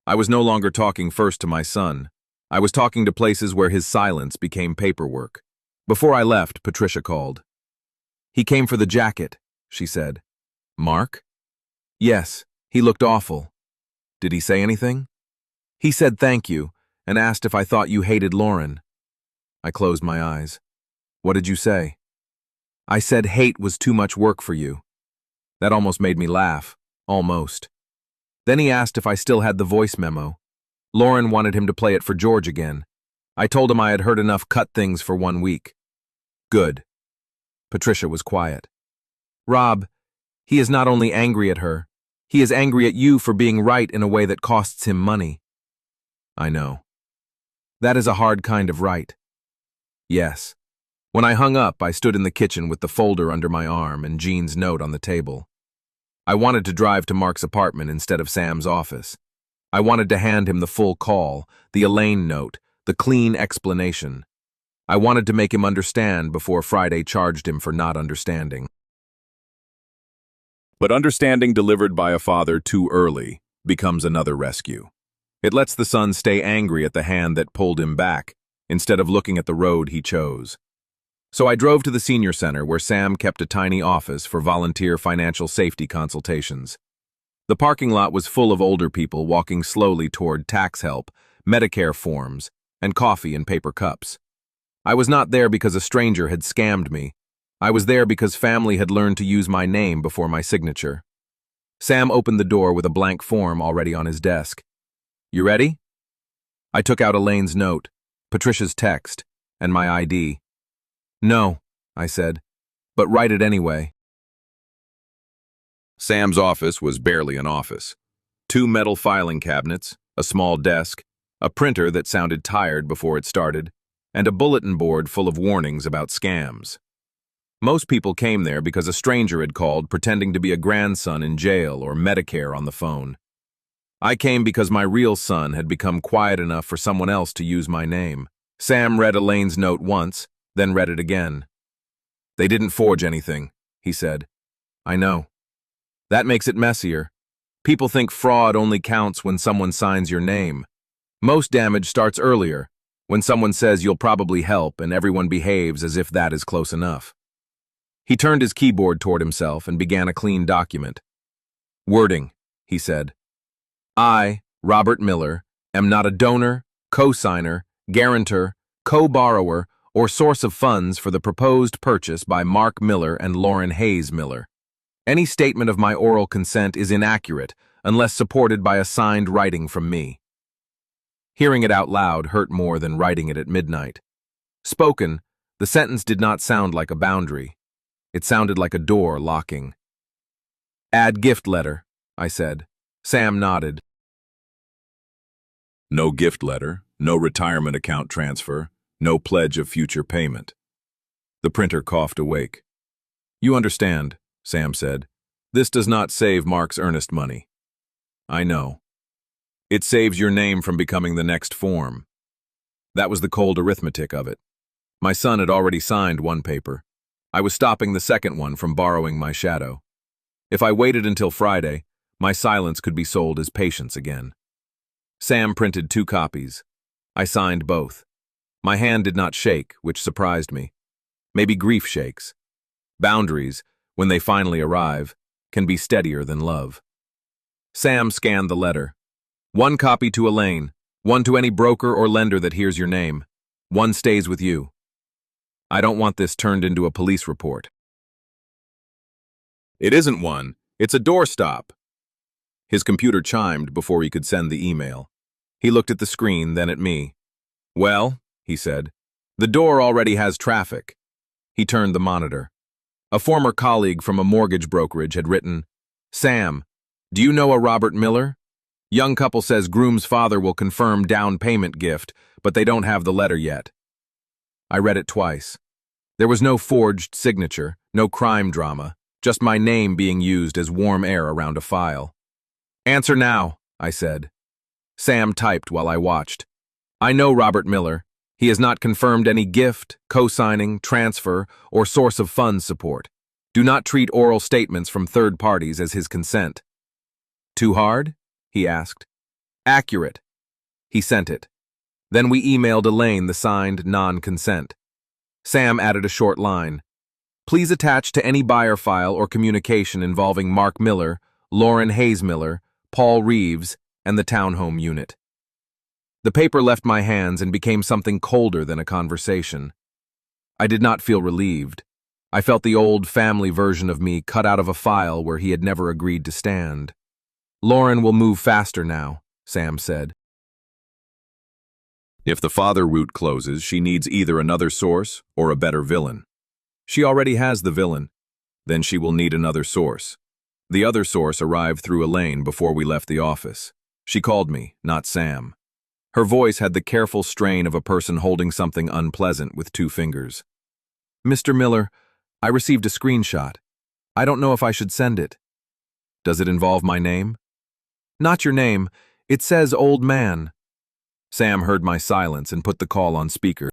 I was no longer talking first to my son. I was talking to places where his silence became paperwork. Before I left, Patricia called. He came for the jacket, she said. Mark? Yes, he looked awful. Did he say anything? He said thank you and asked if I thought you hated Lauren. I closed my eyes. What did you say? I said hate was too much work for you. That almost made me laugh. Almost. Then he asked if I still had the voice memo. Lauren wanted him to play it for George again. I told him I had heard enough cut things for 1 week. Good. Patricia was quiet. Rob, he is not only angry at her, he is angry at you for being right in a way that costs him money. I know. That is a hard kind of right. Yes. When I hung up, I stood in the kitchen with the folder under my arm and Jean's note on the table. I wanted to drive to Mark's apartment instead of Sam's office. I wanted to hand him the full call, the Elaine note, the clean explanation. I wanted to make him understand before Friday charged him for not understanding. But understanding delivered by a father too early becomes another rescue. It lets the son stay angry at the hand that pulled him back, instead of looking at the road he chose. So I drove to the senior center where Sam kept a tiny office for volunteer financial safety consultations. The parking lot was full of older people walking slowly toward tax help, Medicare forms, and coffee in paper cups. I was not there because a stranger had scammed me. I was there because family had learned to use my name before my signature. Sam opened the door with a blank form already on his desk. You ready? I took out Elaine's note, Patricia's text, and my ID. No, I said, but write it anyway. Sam's office was barely an office. 2 metal filing cabinets, a small desk, a printer that sounded tired before it started, and a bulletin board full of warnings about scams. Most people came there because a stranger had called pretending to be a grandson in jail or Medicare on the phone. I came because my real son had become quiet enough for someone else to use my name. Sam read Elaine's note once, then read it again. They didn't forge anything, he said. I know. That makes it messier. People think fraud only counts when someone signs your name. Most damage starts earlier, when someone says you'll probably help and everyone behaves as if that is close enough. He turned his keyboard toward himself and began a clean document. Wording, he said. I, Robert Miller, am not a donor, co-signer, guarantor, co-borrower, or source of funds for the proposed purchase by Mark Miller and Lauren Hayes Miller. Any statement of my oral consent is inaccurate unless supported by a signed writing from me. Hearing it out loud hurt more than writing it at midnight. Spoken, the sentence did not sound like a boundary. It sounded like a door locking. Add gift letter, I said. Sam nodded. No gift letter, no retirement account transfer, no pledge of future payment. The printer coughed awake. You understand, Sam said. This does not save Mark's earnest money. I know. It saves your name from becoming the next form. That was the cold arithmetic of it. My son had already signed one paper. I was stopping the second one from borrowing my shadow. If I waited until Friday, my silence could be sold as patience again. Sam printed 2 copies. I signed both. My hand did not shake, which surprised me. Maybe grief shakes. Boundaries, when they finally arrive, can be steadier than love. Sam scanned the letter. 1 copy to Elaine, 1 to any broker or lender that hears your name. 1 stays with you. I don't want this turned into a police report. It isn't one. It's a doorstop. His computer chimed before he could send the email. He looked at the screen, then at me. Well, he said, the door already has traffic. He turned the monitor. A former colleague from a mortgage brokerage had written, Sam, do you know a Robert Miller? Young couple says groom's father will confirm down payment gift, but they don't have the letter yet. I read it twice. There was no forged signature, no crime drama, just my name being used as warm air around a file. Answer now, I said. Sam typed while I watched. I know Robert Miller. He has not confirmed any gift, co-signing, transfer, or source of funds support. Do not treat oral statements from third parties as his consent. Too hard? He asked. Accurate. He sent it. Then we emailed Elaine the signed non-consent. Sam added a short line. Please attach to any buyer file or communication involving Mark Miller, Lauren Hayes Miller, Paul Reeves, and the townhome unit. The paper left my hands and became something colder than a conversation. I did not feel relieved. I felt the old family version of me cut out of a file where he had never agreed to stand. "Lauren will move faster now," Sam said. If the father route closes, she needs either another source or a better villain. She already has the villain. Then she will need another source. The other source arrived through Elaine before we left the office. She called me, not Sam. Her voice had the careful strain of a person holding something unpleasant with two fingers. "Mr. Miller, I received a screenshot. I don't know if I should send it." "Does it involve my name?" "Not your name. It says old man." Sam heard my silence and put the call on speaker.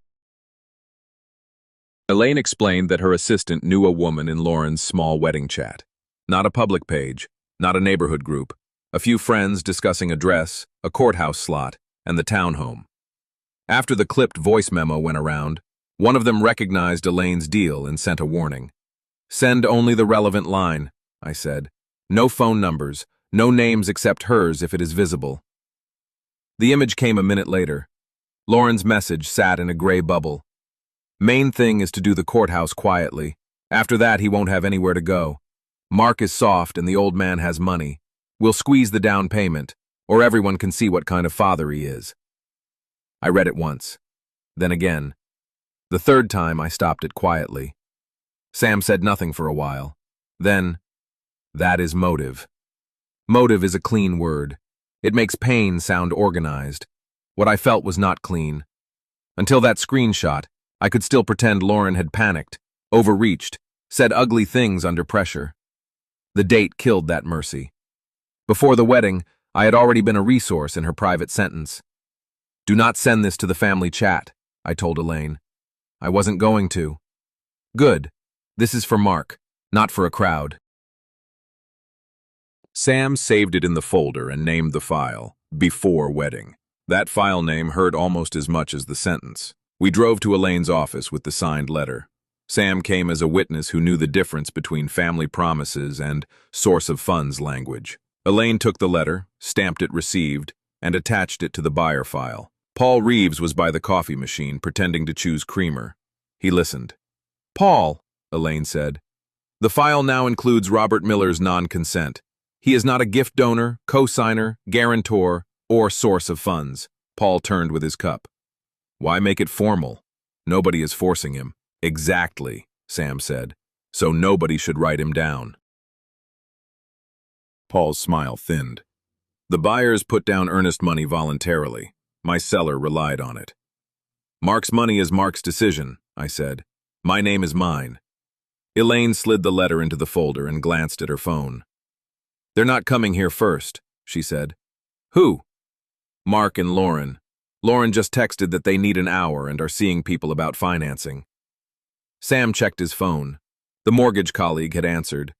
Elaine explained that her assistant knew a woman in Lauren's small wedding chat. Not a public page, not a neighborhood group, a few friends discussing a dress, a courthouse slot, and the townhome. After the clipped voice memo went around, one of them recognized Elaine's deal and sent a warning. "Send only the relevant line," I said. "No phone numbers, no names except hers if it is visible." The image came a minute later. Lauren's message sat in a gray bubble. "Main thing is to do the courthouse quietly. After that, he won't have anywhere to go. Mark is soft and the old man has money. We'll squeeze the down payment, or everyone can see what kind of father he is." I read it once, then again. The third time, I stopped it quietly. Sam said nothing for a while. Then, "That is motive." Motive is a clean word. It makes pain sound organized. What I felt was not clean. Until that screenshot, I could still pretend Lauren had panicked, overreached, said ugly things under pressure. The date killed that mercy. Before the wedding, I had already been a resource in her private sentence. "Do not send this to the family chat," I told Elaine. I wasn't going to. "Good. This is for Mark, not for a crowd." Sam saved it in the folder and named the file, "Before Wedding." That file name hurt almost as much as the sentence. We drove to Elaine's office with the signed letter. Sam came as a witness who knew the difference between family promises and source of funds language. Elaine took the letter, stamped it received, and attached it to the buyer file. Paul Reeves was by the coffee machine, pretending to choose creamer. He listened. "Paul," Elaine said, "the file now includes Robert Miller's non-consent. He is not a gift donor, co-signer, guarantor, or source of funds." Paul turned with his cup. "Why make it formal? Nobody is forcing him." "Exactly," Sam said. "So nobody should write him down." Paul's smile thinned. "The buyers put down earnest money voluntarily. My seller relied on it." "Mark's money is Mark's decision," I said. "My name is mine." Elaine slid the letter into the folder and glanced at her phone. "They're not coming here first," she said. "Who?" "Mark and Lauren. Lauren just texted that they need an hour and are seeing people about financing." Sam checked his phone. The mortgage colleague had answered.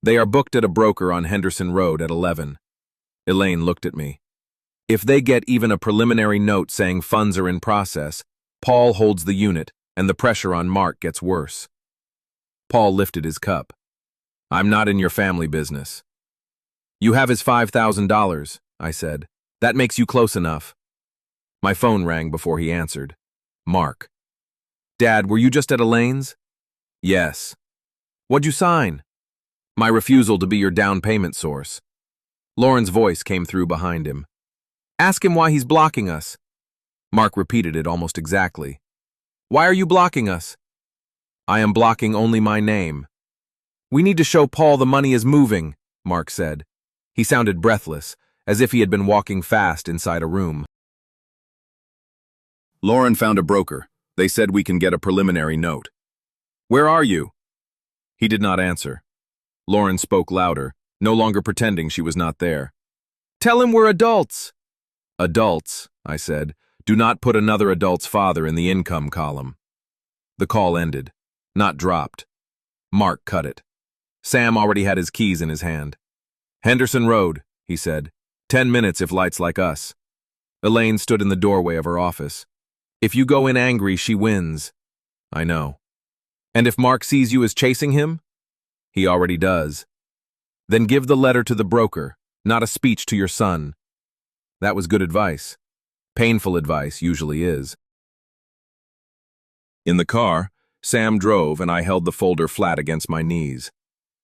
"They are booked at a broker on Henderson Road at 11. Elaine looked at me. "If they get even a preliminary note saying funds are in process, Paul holds the unit, and the pressure on Mark gets worse." Paul lifted his cup. "I'm not in your family business." "You have his $5,000, I said. "That makes you close enough." My phone rang before he answered. "Mark." "Dad, were you just at Elaine's?" "Yes." "What'd you sign?" "My refusal to be your down payment source." Lauren's voice came through behind him. "Ask him why he's blocking us." Mark repeated it almost exactly. "Why are you blocking us?" "I am blocking only my name." "We need to show Paul the money is moving," Mark said. He sounded breathless, as if he had been walking fast inside a room. "Lauren found a broker. They said we can get a preliminary note." "Where are you?" He did not answer. Lauren spoke louder, no longer pretending she was not there. "Tell him we're adults." "Adults," I said. "Do not put another adult's father in the income column." The call ended, not dropped. Mark cut it. Sam already had his keys in his hand. "Henderson Road," he said. 10 minutes if lights like us." Elaine stood in the doorway of her office. "If you go in angry, she wins." "I know." "And if Mark sees you as chasing him?" "He already does." "Then give the letter to the broker, not a speech to your son." That was good advice. Painful advice usually is. In the car, Sam drove and I held the folder flat against my knees.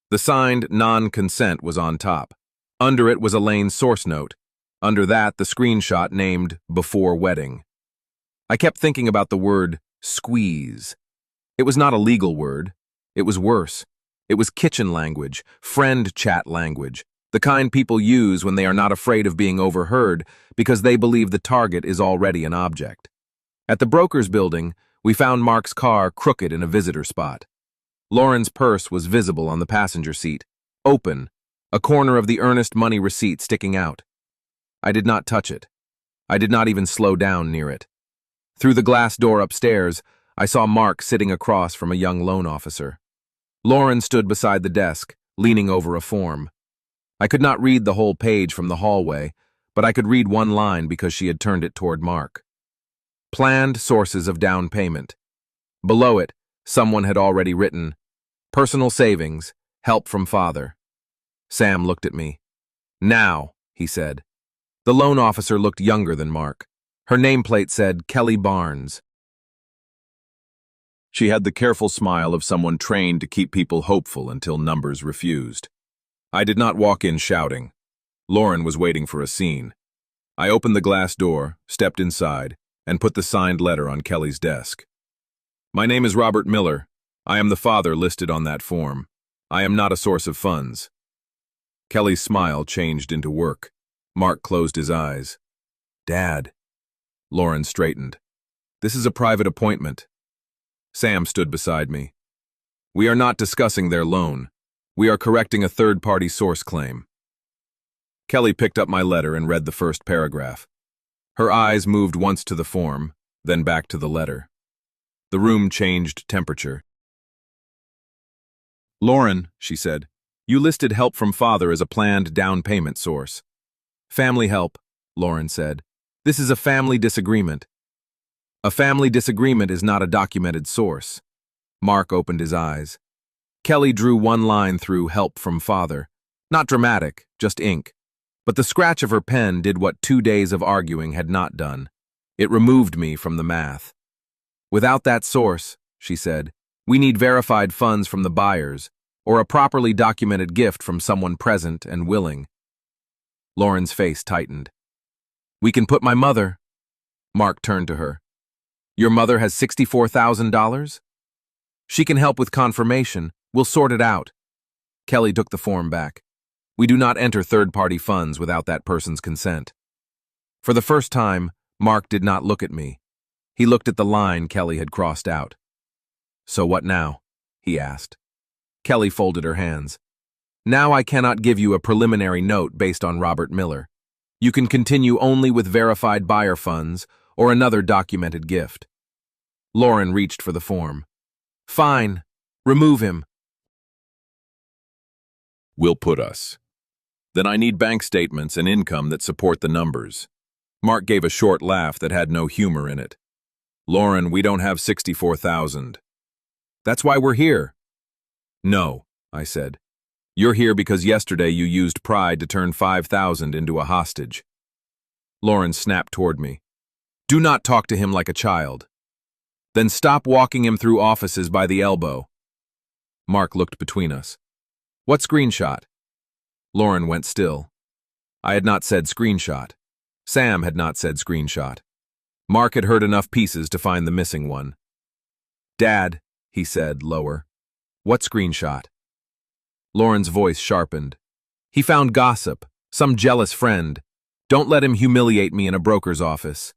The signed non-consent was on top. Under it was Elaine's source note. Under that, the screenshot named Before Wedding. I kept thinking about the word squeeze. It was not a legal word. It was worse. It was kitchen language, friend chat language, the kind people use when they are not afraid of being overheard because they believe the target is already an object. At the broker's building, we found Mark's car crooked in a visitor spot. Lauren's purse was visible on the passenger seat, open, a corner of the earnest money receipt sticking out. I did not touch it. I did not even slow down near it. Through the glass door upstairs, I saw Mark sitting across from a young loan officer. Lauren stood beside the desk, leaning over a form. I could not read the whole page from the hallway, but I could read one line because she had turned it toward Mark. Planned sources of down payment. Below it, someone had already written, personal savings, help from father. Sam looked at me. Now, he said. The loan officer looked younger than Mark. Her nameplate said Kelly Barnes. She had the careful smile of someone trained to keep people hopeful until numbers refused. I did not walk in shouting. Lauren was waiting for a scene. I opened the glass door, stepped inside, and put the signed letter on Kelly's desk. My name is Robert Miller. I am the father listed on that form. I am not a source of funds. Kelly's smile changed into work. Mark closed his eyes. Dad. Lauren straightened. This is a private appointment. Sam stood beside me. We are not discussing their loan. We are correcting a third-party source claim. Kelly picked up my letter and read the first paragraph. Her eyes moved once to the form, then back to the letter. The room changed temperature. Lauren, she said, you listed help from father as a planned down payment source. Family help, Lauren said. This is a family disagreement. A family disagreement is not a documented source. Mark opened his eyes. Kelly drew one line through help from father. Not dramatic, just ink. But the scratch of her pen did what 2 days of arguing had not done. It removed me from the math. Without that source, she said, we need verified funds from the buyers, or a properly documented gift from someone present and willing. Lauren's face tightened. We can put my mother. Mark turned to her. Your mother has $64,000? She can help with confirmation. We'll sort it out. Kelly took the form back. We do not enter third-party funds without that person's consent. For the first time, Mark did not look at me. He looked at the line Kelly had crossed out. So what now? He asked. Kelly folded her hands. Now I cannot give you a preliminary note based on Robert Miller. You can continue only with verified buyer funds or another documented gift. Lauren reached for the form. Fine. Remove him. Will put us. Then I need bank statements and income that support the numbers. Mark gave a short laugh that had no humor in it. Lauren, we don't have 64,000. That's why we're here. No, I said. You're here because yesterday you used pride to turn 5,000 into a hostage. Lauren snapped toward me. Do not talk to him like a child. Then stop walking him through offices by the elbow. Mark looked between us. What screenshot? Lauren went still. I had not said screenshot. Sam had not said screenshot. Mark had heard enough pieces to find the missing one. Dad, he said, lower. What screenshot? Lauren's voice sharpened. He found gossip, some jealous friend. Don't let him humiliate me in a broker's office.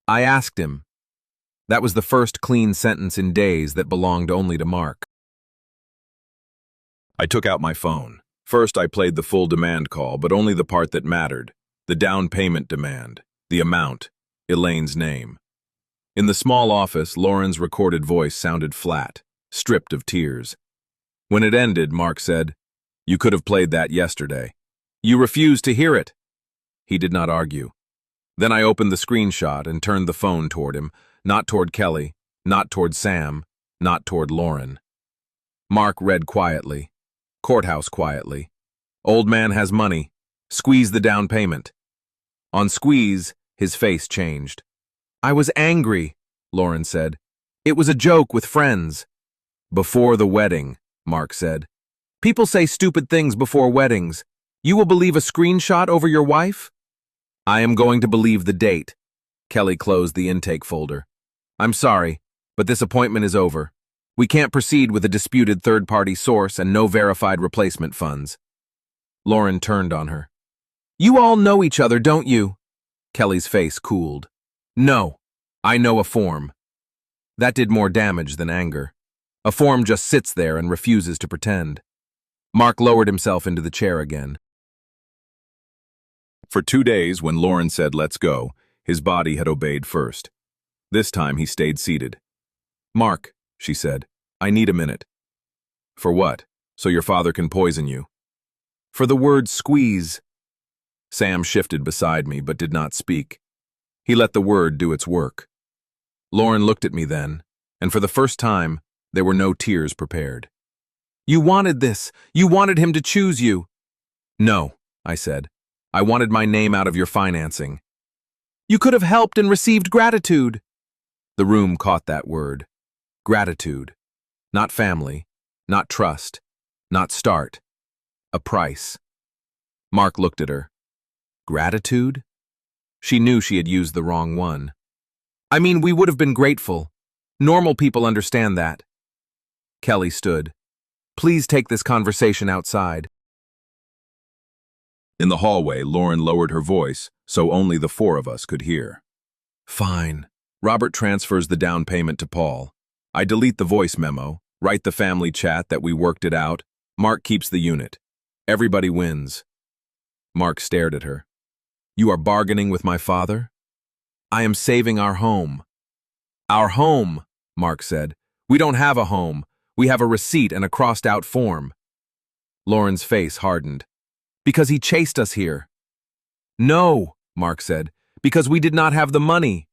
I asked him. That was the first clean sentence in days that belonged only to Mark. I took out my phone. First, I played the full demand call, but only the part that mattered. The down payment demand, the amount, Elaine's name. In the small office, Lauren's recorded voice sounded flat, stripped of tears. When it ended, Mark said, You could have played that yesterday. You refused to hear it. He did not argue. Then I opened the screenshot and turned the phone toward him, not toward Kelly, not toward Sam, not toward Lauren. Mark read quietly. Courthouse quietly. Old man has money. Squeeze the down payment. On squeeze, His face changed. I was angry, Lauren said. It was a joke with friends. Before the wedding, Mark said. People say stupid things before weddings. You will believe a screenshot over your wife? I am going to believe the date. Kelly closed the intake folder. I'm sorry, but this appointment is over. We can't proceed with a disputed third-party source and no verified replacement funds. Lauren turned on her. You all know each other, don't you? Kelly's face cooled. No, I know a form. That did more damage than anger. A form just sits there and refuses to pretend. Mark lowered himself into the chair again. For 2 days, when Lauren said, "Let's go," his body had obeyed first. This time he stayed seated. "Mark," she said, "I need a minute." "For what? So your father can poison you?" "For the word squeeze." Sam shifted beside me but did not speak. He let the word do its work. Lauren looked at me then, and for the first time, there were no tears prepared. You wanted this. You wanted him to choose you. No, I said. I wanted my name out of your financing. You could have helped and received gratitude. The room caught that word. Gratitude. Not family, not trust, not start. A price. Mark looked at her. Gratitude? She knew she had used the wrong one. I mean, we would have been grateful. Normal people understand that. Kelly stood. Please take this conversation outside. In the hallway, Lauren lowered her voice, so only the four of us could hear. Fine. Robert transfers the down payment to Paul. I delete the voice memo, write the family chat that we worked it out. Mark keeps the unit. Everybody wins. Mark stared at her. You are bargaining with my father? I am saving our home. Our home, Mark said. We don't have a home. We have a receipt and a crossed-out form. Lauren's face hardened. Because he chased us here. No, Mark said, because we did not have the money.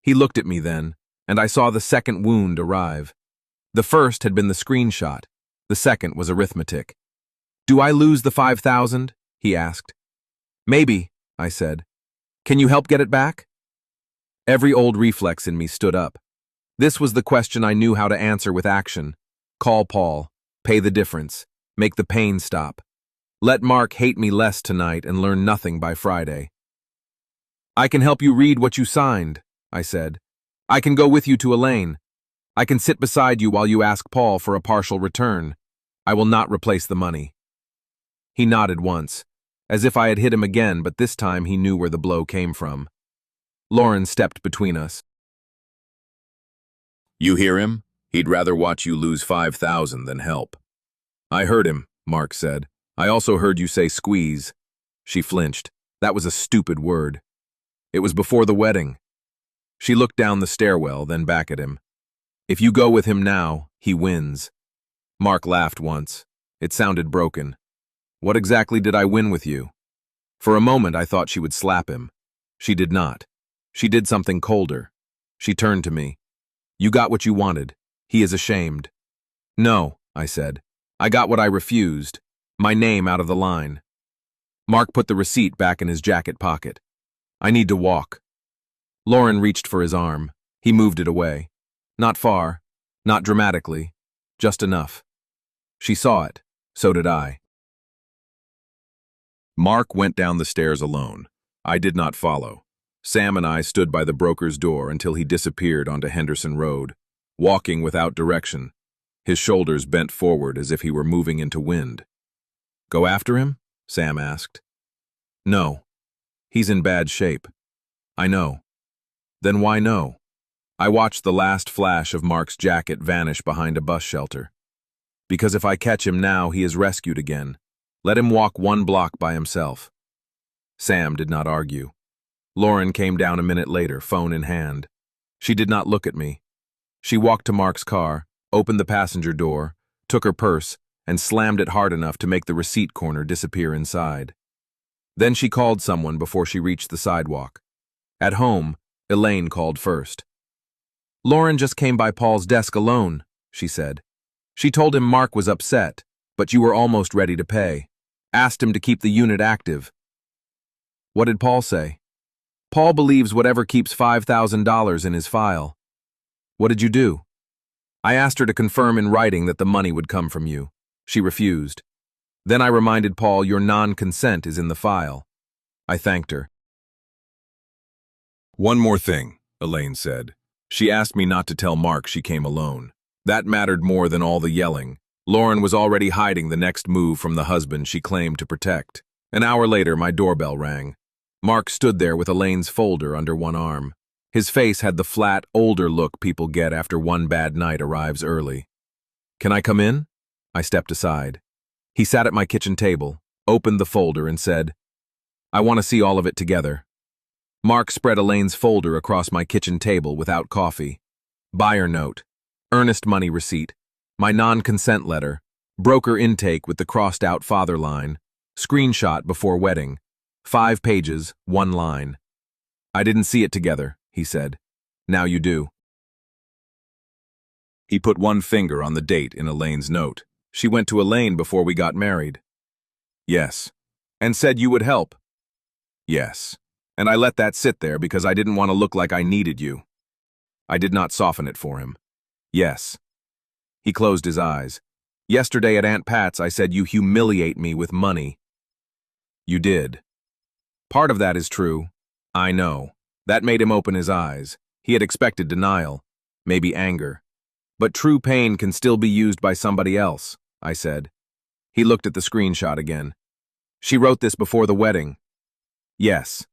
He looked at me then, and I saw the second wound arrive. The first had been the screenshot. The second was arithmetic. Do I lose the 5,000? He asked. Maybe, I said. Can you help get it back? Every old reflex in me stood up. This was the question I knew how to answer with action. Call Paul, pay the difference, make the pain stop. Let Mark hate me less tonight and learn nothing by Friday. I can help you read what you signed, I said. I can go with you to Elaine. I can sit beside you while you ask Paul for a partial return. I will not replace the money. He nodded once, as if I had hit him again, but this time he knew where the blow came from. Lauren stepped between us. You hear him? He'd rather watch you lose 5,000 than help. I heard him, Mark said. I also heard you say squeeze. She flinched. That was a stupid word. It was before the wedding. She looked down the stairwell, then back at him. If you go with him now, he wins. Mark laughed once. It sounded broken. What exactly did I win with you? For a moment I thought she would slap him. She did not. She did something colder. She turned to me. You got what you wanted. He is ashamed. No, I said. I got what I refused. My name out of the line. Mark put the receipt back in his jacket pocket. I need to walk. Lauren reached for his arm. He moved it away. Not far, not dramatically, just enough. She saw it. So did I. Mark went down the stairs alone. I did not follow. Sam and I stood by the broker's door until he disappeared onto Henderson Road, walking without direction, his shoulders bent forward as if he were moving into wind. Go after him? Sam asked. No. He's in bad shape. I know. Then why no? I watched the last flash of Mark's jacket vanish behind a bus shelter. Because if I catch him now, he is rescued again. Let him walk 1 block by himself. Sam did not argue. Lauren came down a minute later, phone in hand. She did not look at me. She walked to Mark's car, opened the passenger door, took her purse, and slammed it hard enough to make the receipt corner disappear inside. Then she called someone before she reached the sidewalk. At home, Elaine called first. Lauren just came by Paul's desk alone, she said. She told him Mark was upset, but you were almost ready to pay. Asked him to keep the unit active. What did Paul say? Paul believes whatever keeps $5,000 in his file. What did you do? I asked her to confirm in writing that the money would come from you. She refused. Then I reminded Paul your non-consent is in the file. I thanked her. One more thing, Elaine said. She asked me not to tell Mark she came alone. That mattered more than all the yelling. Lauren was already hiding the next move from the husband she claimed to protect. An hour later, my doorbell rang. Mark stood there with Elaine's folder under one arm. His face had the flat, older look people get after one bad night arrives early. Can I come in? I stepped aside. He sat at my kitchen table, opened the folder, and said, I want to see all of it together. Mark spread Elaine's folder across my kitchen table without coffee. Buyer note, earnest money receipt, my non-consent letter, broker intake with the crossed-out father line, screenshot before wedding, 5 pages, 1 line. I didn't see it together, he said. Now you do. He put one finger on the date in Elaine's note. She went to Elaine before we got married. Yes. And said you would help. Yes. And I let that sit there because I didn't want to look like I needed you. I did not soften it for him. Yes. He closed his eyes. Yesterday at Aunt Pat's I said you humiliate me with money. You did. Part of that is true. I know. That made him open his eyes. He had expected denial, maybe anger. But true pain can still be used by somebody else, I said. He looked at the screenshot again. She wrote this before the wedding. Yes.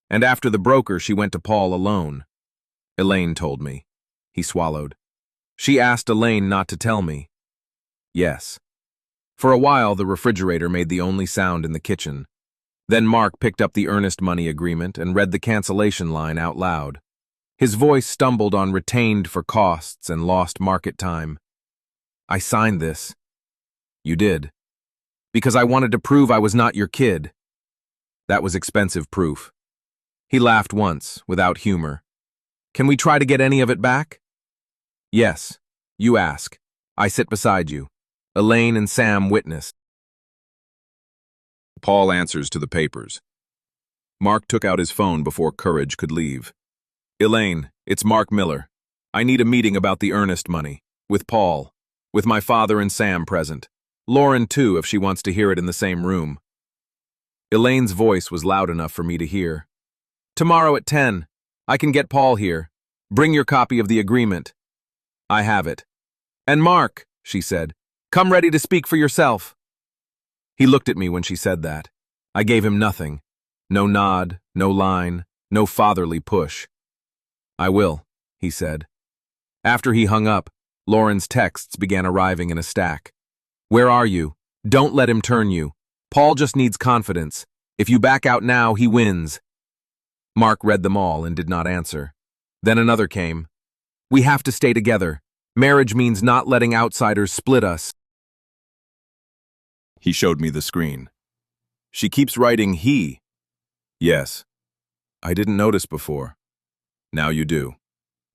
And after the broker, she went to Paul alone. Elaine told me. He swallowed. She asked Elaine not to tell me. Yes. For a while, the refrigerator made the only sound in the kitchen. Then Mark picked up the earnest money agreement and read the cancellation line out loud. His voice stumbled on retained for costs and lost market time. I signed this. You did. Because I wanted to prove I was not your kid. That was expensive proof. He laughed once, without humor. Can we try to get any of it back? Yes. You ask. I sit beside you. Elaine and Sam witness. Paul answers to the papers. Mark took out his phone before courage could leave. Elaine, it's Mark Miller. I need a meeting about the earnest money. With Paul. With my father and Sam present. Lauren, too, if she wants to hear it in the same room. Elaine's voice was loud enough for me to hear. Tomorrow at 10. I can get Paul here. Bring your copy of the agreement. I have it. And Mark, she said, come ready to speak for yourself. He looked at me when she said that. I gave him nothing. No nod, no line, no fatherly push. I will, he said. After he hung up, Lauren's texts began arriving in a stack. Where are you? Don't let him turn you. Paul just needs confidence. If you back out now, he wins. Mark read them all and did not answer. Then another came. We have to stay together. Marriage means not letting outsiders split us. He showed me the screen. She keeps writing he. Yes. I didn't notice before. Now you do.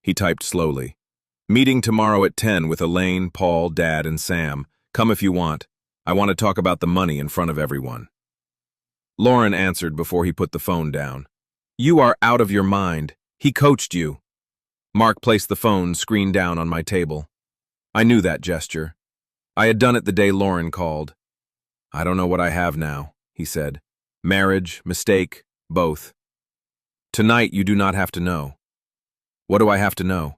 He typed slowly. Meeting tomorrow at 10 with Elaine, Paul, Dad, and Sam. Come if you want. I want to talk about the money in front of everyone. Lauren answered before he put the phone down. You are out of your mind. He coached you. Mark placed the phone screen down on my table. I knew that gesture. I had done it the day Lauren called. I don't know what I have now, he said. Marriage, mistake, both. Tonight you do not have to know. What do I have to know?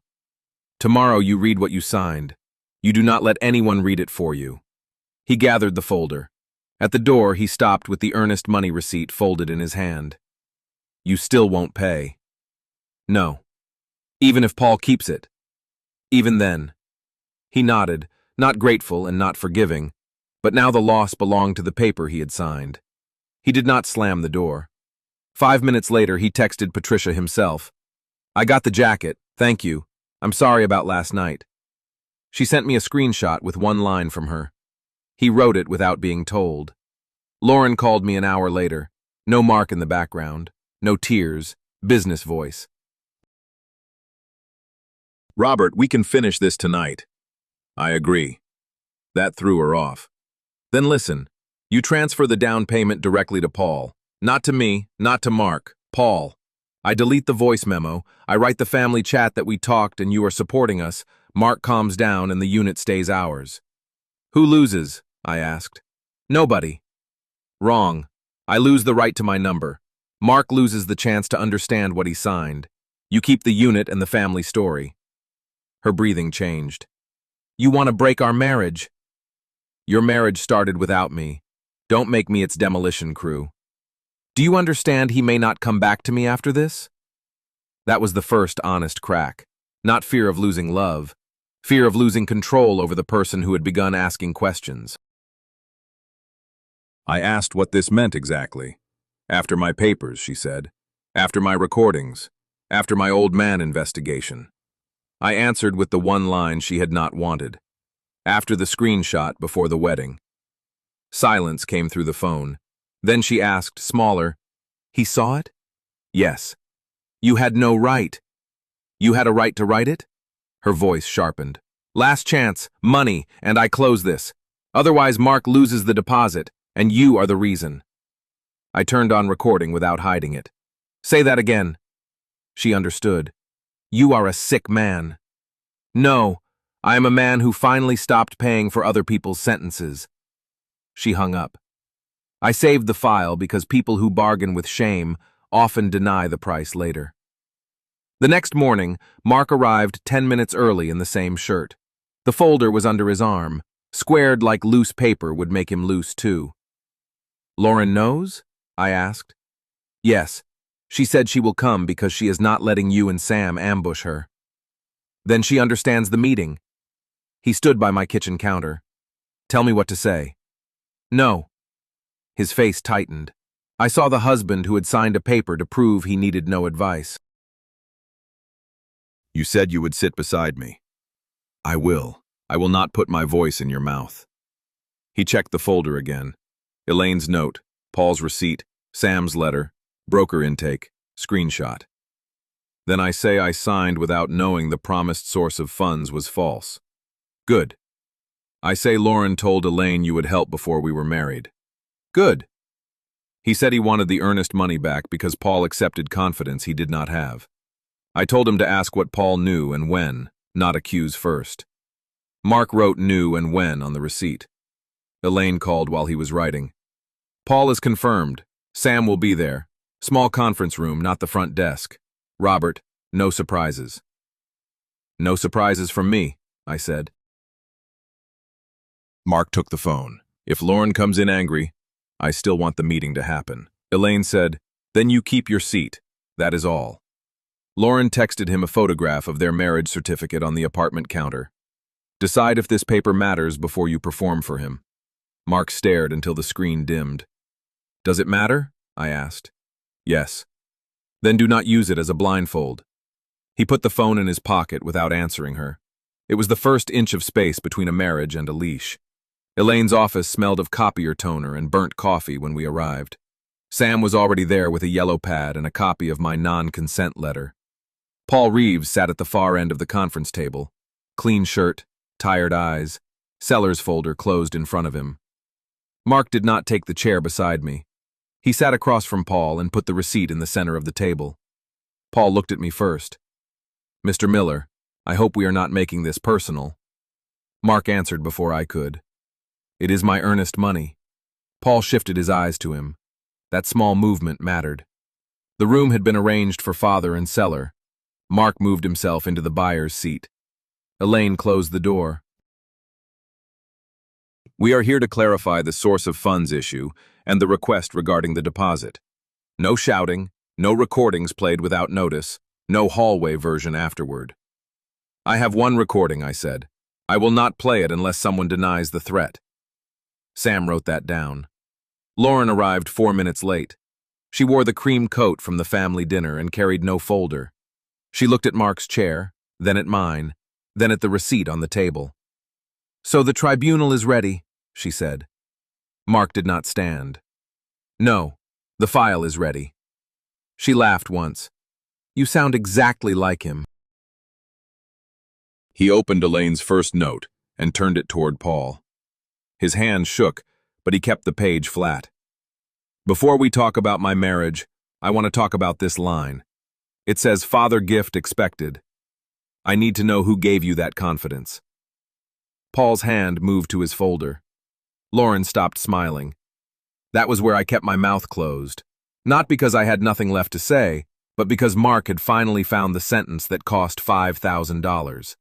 Tomorrow you read what you signed. You do not let anyone read it for you. He gathered the folder. At the door he stopped with the earnest money receipt folded in his hand. You still won't pay. No. Even if Paul keeps it. Even then. He nodded, not grateful and not forgiving, but now the loss belonged to the paper he had signed. He did not slam the door. 5 minutes later he texted Patricia himself. I got the jacket, thank you. I'm sorry about last night. She sent me a screenshot with one line from her. He wrote it without being told. Lauren called me an hour later. No Mark in the background. No tears. Business voice. Robert, we can finish this tonight. I agree. That threw her off. Then listen. You transfer the down payment directly to Paul. Not to me, not to Mark. Paul. I delete the voice memo, I write the family chat that we talked and you are supporting us, Mark calms down and the unit stays ours. Who loses? I asked. Nobody. Wrong. I lose the right to my number. Mark loses the chance to understand what he signed. You keep the unit and the family story. Her breathing changed. You want to break our marriage? Your marriage started without me. Don't make me its demolition crew. Do you understand he may not come back to me after this? That was the first honest crack. Not fear of losing love. Fear of losing control over the person who had begun asking questions. I asked what this meant exactly. After my papers, she said. After my recordings. After my old man investigation. I answered with the one line she had not wanted. After the screenshot before the wedding. Silence came through the phone. Then she asked, smaller, He saw it? Yes. You had no right. You had a right to write it? Her voice sharpened. Last chance, money, and I close this. Otherwise Mark loses the deposit, and you are the reason. I turned on recording without hiding it. Say that again. She understood. You are a sick man. No, I am a man who finally stopped paying for other people's sentences. She hung up. I saved the file because people who bargain with shame often deny the price later. The next morning, Mark arrived 10 minutes early in the same shirt. The folder was under his arm. Squared like loose paper would make him loose too. Lauren knows? I asked. Yes. She said she will come because she is not letting you and Sam ambush her. Then she understands the meeting. He stood by my kitchen counter. Tell me what to say. No. His face tightened. I saw the husband who had signed a paper to prove he needed no advice. You said you would sit beside me. I will. I will not put my voice in your mouth. He checked the folder again. Elaine's note, Paul's receipt, Sam's letter, broker intake, screenshot. Then I say I signed without knowing the promised source of funds was false. Good. I say Lauren told Elaine you would help before we were married. Good. He said he wanted the earnest money back because Paul accepted confidence he did not have. I told him to ask what Paul knew and when, not accuse first. Mark wrote knew and when on the receipt. Elaine called while he was writing. Paul is confirmed. Sam will be there. Small conference room, not the front desk. Robert, no surprises. No surprises from me, I said. Mark took the phone. If Lauren comes in angry, I still want the meeting to happen. Elaine said, then you keep your seat. That is all. Lauren texted him a photograph of their marriage certificate on the apartment counter. Decide if this paper matters before you perform for him. Mark stared until the screen dimmed. Does it matter? I asked. Yes. Then do not use it as a blindfold. He put the phone in his pocket without answering her. It was the first inch of space between a marriage and a leash. Elaine's office smelled of copier toner and burnt coffee when we arrived. Sam was already there with a yellow pad and a copy of my non-consent letter. Paul Reeves sat at the far end of the conference table. Clean shirt, tired eyes, Sellers folder closed in front of him. Mark did not take the chair beside me. He sat across from Paul and put the receipt in the center of the table. Paul looked at me first. Mr. Miller, I hope we are not making this personal. Mark answered before I could. It is my earnest money. Paul shifted his eyes to him. That small movement mattered. The room had been arranged for father and seller. Mark moved himself into the buyer's seat. Elaine closed the door. We are here to clarify the source of funds issue and the request regarding the deposit. No shouting, no recordings played without notice, no hallway version afterward. I have one recording, I said. I will not play it unless someone denies the threat. Sam wrote that down. Lauren arrived 4 minutes late. She wore the cream coat from the family dinner and carried no folder. She looked at Mark's chair, then at mine, then at the receipt on the table. So the tribunal is ready, she said. Mark did not stand. No, the file is ready. She laughed once. You sound exactly like him. He opened Elaine's first note and turned it toward Paul. His hand shook, but he kept the page flat. Before we talk about my marriage, I want to talk about this line. It says father gift expected. I need to know who gave you that confidence. Paul's hand moved to his folder. Lauren stopped smiling. That was where I kept my mouth closed. Not because I had nothing left to say, but because Mark had finally found the sentence that cost $5,000.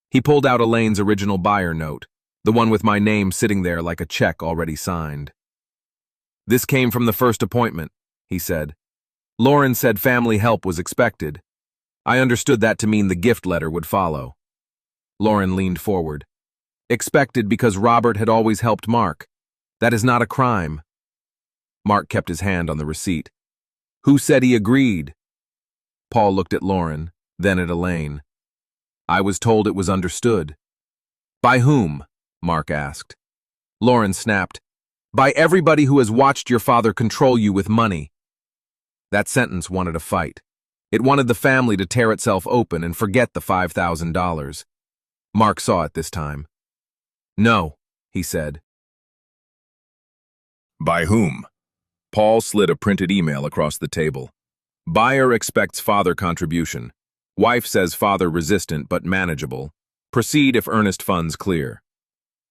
He pulled out Elaine's original buyer note, the one with my name sitting there like a check already signed. This came from the first appointment, he said. Lauren said family help was expected. I understood that to mean the gift letter would follow. Lauren leaned forward. Expected because Robert had always helped Mark. That is not a crime. Mark kept his hand on the receipt. Who said he agreed? Paul looked at Lauren, then at Elaine. I was told it was understood. By whom? Mark asked. Lauren snapped. By everybody who has watched your father control you with money. That sentence wanted a fight. It wanted the family to tear itself open and forget the $5,000. Mark saw it this time. No, he said. By whom? Paul slid a printed email across the table. Buyer expects father contribution. Wife says father resistant but manageable. Proceed if earnest funds clear.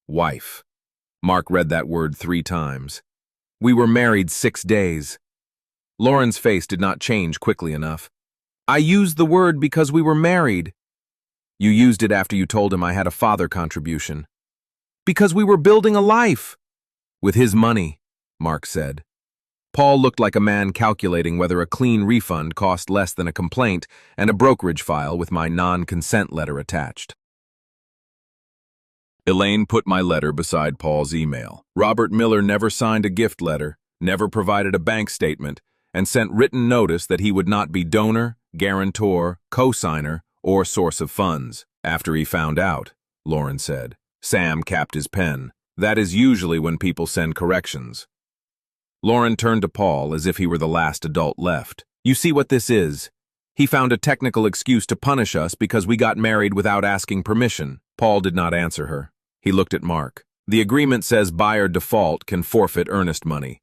Wife. Mark read that word 3 times. We were married 6 days. Lauren's face did not change quickly enough. I used the word because we were married. You used it after you told him I had a father contribution. Because we were building a life. With his money, Mark said. Paul looked like a man calculating whether a clean refund cost less than a complaint and a brokerage file with my non-consent letter attached. Elaine put my letter beside Paul's email. Robert Miller never signed a gift letter, never provided a bank statement, and sent written notice that he would not be donor, guarantor, co-signer, or source of funds. After he found out, Lauren said. Sam capped his pen. That is usually when people send corrections. Lauren turned to Paul as if he were the last adult left. You see what this is? He found a technical excuse to punish us because we got married without asking permission. Paul did not answer her. He looked at Mark. The agreement says buyer default can forfeit earnest money.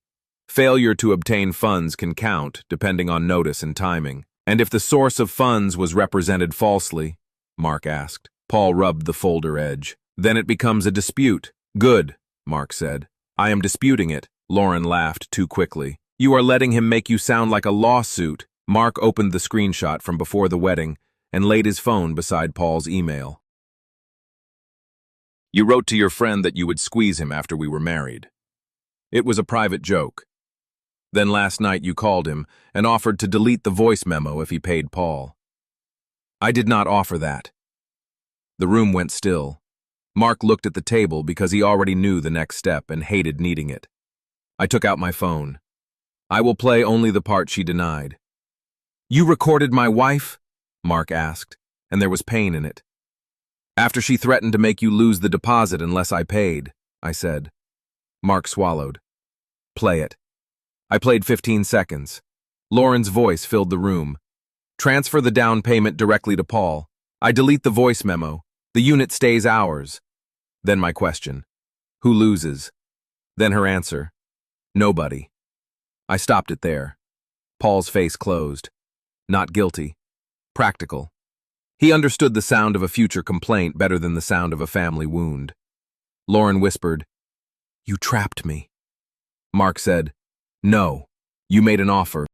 Failure to obtain funds can count, depending on notice and timing. And if the source of funds was represented falsely, Mark asked. Paul rubbed the folder edge. Then it becomes a dispute. Good, Mark said. I am disputing it. Lauren laughed too quickly. You are letting him make you sound like a lawsuit. Mark opened the screenshot from before the wedding and laid his phone beside Paul's email. You wrote to your friend that you would squeeze him after we were married. It was a private joke. Then last night you called him and offered to delete the voice memo if he paid Paul. I did not offer that. The room went still. Mark looked at the table because he already knew the next step and hated needing it. I took out my phone. I will play only the part she denied. You recorded my wife? Mark asked, and there was pain in it. After she threatened to make you lose the deposit unless I paid, I said. Mark swallowed. Play it. I played 15 seconds. Lauren's voice filled the room. Transfer the down payment directly to Paul. I delete the voice memo. The unit stays ours. Then my question. Who loses? Then her answer. Nobody. I stopped it there. Paul's face closed. Not guilty. Practical. He understood the sound of a future complaint better than the sound of a family wound. Lauren whispered, You trapped me. Mark said, No, you made an offer.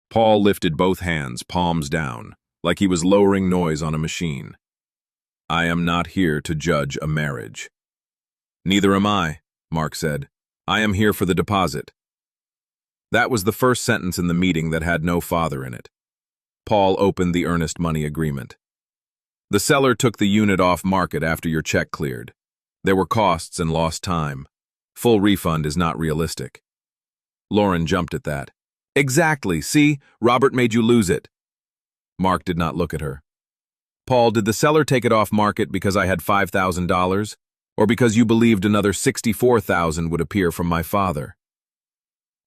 Paul lifted both hands, palms down, like he was lowering noise on a machine. I am not here to judge a marriage. Neither am I, Mark said. I am here for the deposit. That was the first sentence in the meeting that had no father in it. Paul opened the earnest money agreement. The seller took the unit off market after your check cleared. There were costs and lost time. Full refund is not realistic. Lauren jumped at that. Exactly, see? Robert made you lose it. Mark did not look at her. Paul, did the seller take it off market because I had $5,000, or because you believed another $64,000 would appear from my father?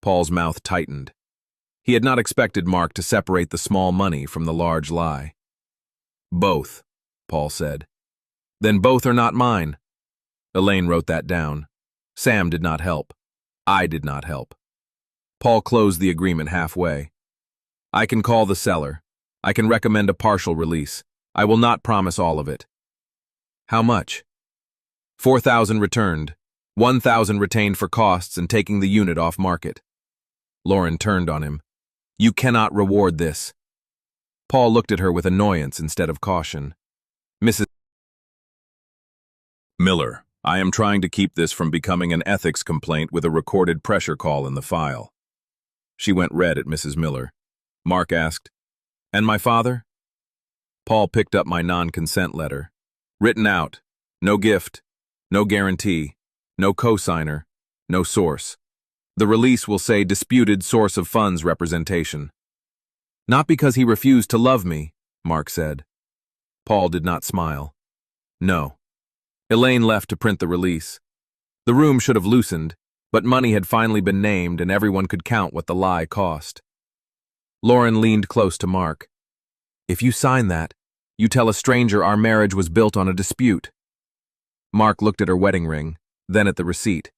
Paul's mouth tightened. He had not expected Mark to separate the small money from the large lie. Both, Paul said. Then both are not mine. Elaine wrote that down. Sam did not help. I did not help. Paul closed the agreement halfway. I can call the seller. I can recommend a partial release. I will not promise all of it. How much? 4,000 returned, 1,000 retained for costs and taking the unit off market. Lauren turned on him. You cannot reward this. Paul looked at her with annoyance instead of caution. Mrs. Miller, I am trying to keep this from becoming an ethics complaint with a recorded pressure call in the file. She went red at Mrs. Miller. Mark asked, And my father? Paul picked up my non-consent letter. Written out. No gift. No guarantee. No cosigner. No source. The release will say disputed source of funds representation. Not because he refused to love me, Mark said. Paul did not smile. No. Elaine left to print the release. The room should have loosened, but money had finally been named and everyone could count what the lie cost. Lauren leaned close to Mark. If you sign that, you tell a stranger our marriage was built on a dispute. Mark looked at her wedding ring, then at the receipt.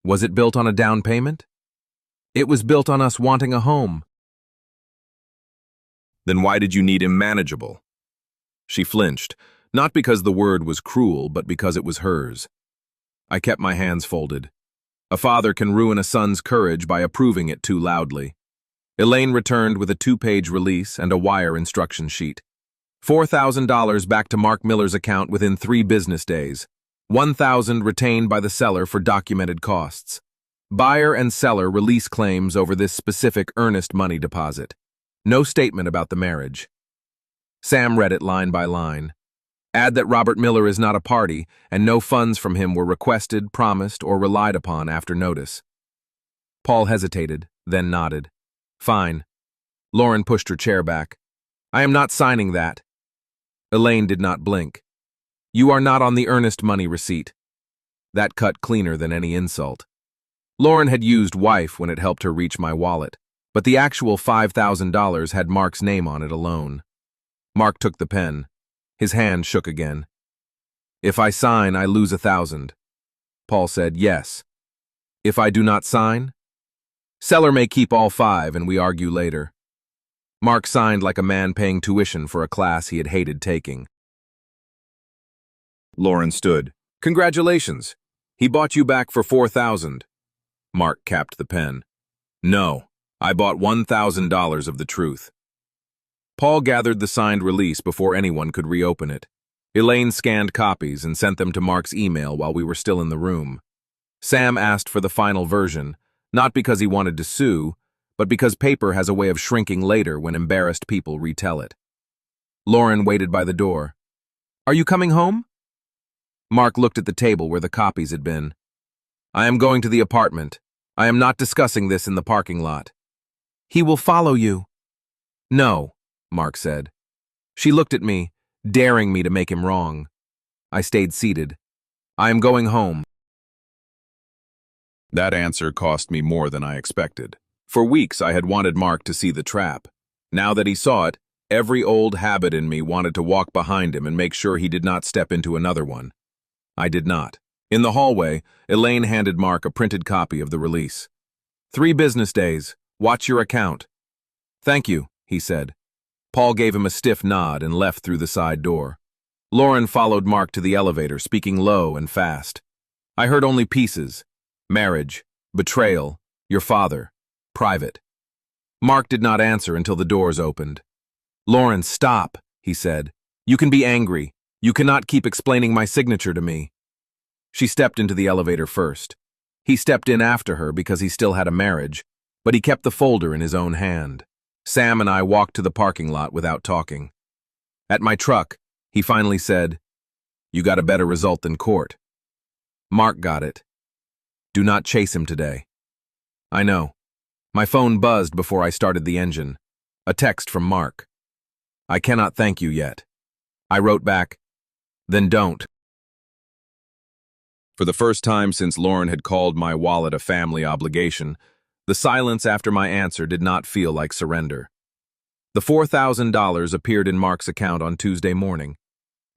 Was it built on a down payment? It was built on us wanting a home. Then why did you need him manageable? She flinched, not because the word was cruel, but because it was hers. I kept my hands folded. A father can ruin a son's courage by approving it too loudly. Elaine returned with a 2-page release and a wire instruction sheet. $4,000 back to Mark Miller's account within 3 business days. 1,000 retained by the seller for documented costs. Buyer and seller release claims over this specific earnest money deposit. No statement about the marriage. Sam read it line by line. Add that Robert Miller is not a party and no funds from him were requested, promised, or relied upon after notice. Paul hesitated, then nodded. Fine. Lauren pushed her chair back. I am not signing that. Elaine did not blink. You are not on the earnest money receipt. That cut cleaner than any insult. Lauren had used wife when it helped her reach my wallet, but the actual $5,000 had Mark's name on it alone. Mark took the pen. His hand shook again. If I sign, I lose 1,000. Paul said, yes. If I do not sign? Seller may keep all 5 and we argue later. Mark signed like a man paying tuition for a class he had hated taking. Lauren stood. Congratulations. He bought you back for 4,000. Mark capped the pen. No, I bought $1,000 of the truth. Paul gathered the signed release before anyone could reopen it. Elaine scanned copies and sent them to Mark's email while we were still in the room. Sam asked for the final version, not because he wanted to sue, but because paper has a way of shrinking later when embarrassed people retell it. Lauren waited by the door. Are you coming home? Mark looked at the table where the copies had been. I am going to the apartment. I am not discussing this in the parking lot. He will follow you. No, Mark said. She looked at me, daring me to make him wrong. I stayed seated. I am going home. That answer cost me more than I expected. For weeks I had wanted Mark to see the trap. Now that he saw it, every old habit in me wanted to walk behind him and make sure he did not step into another one. I did not. In the hallway, Elaine handed Mark a printed copy of the release. 3 business days. Watch your account. Thank you, he said. Paul gave him a stiff nod and left through the side door. Lauren followed Mark to the elevator, speaking low and fast. I heard only pieces. Marriage, betrayal, your father, private. Mark did not answer until the doors opened. Lauren, stop, he said. You can be angry. You cannot keep explaining my signature to me. She stepped into the elevator first. He stepped in after her because he still had a marriage, but he kept the folder in his own hand. Sam and I walked to the parking lot without talking. At my truck, he finally said, You got a better result than court. Mark got it. Do not chase him today. I know. My phone buzzed before I started the engine. A text from Mark. I cannot thank you yet. I wrote back, Then don't. For the first time since Lauren had called my wallet a family obligation, the silence after my answer did not feel like surrender. The $4,000 appeared in Mark's account on Tuesday morning.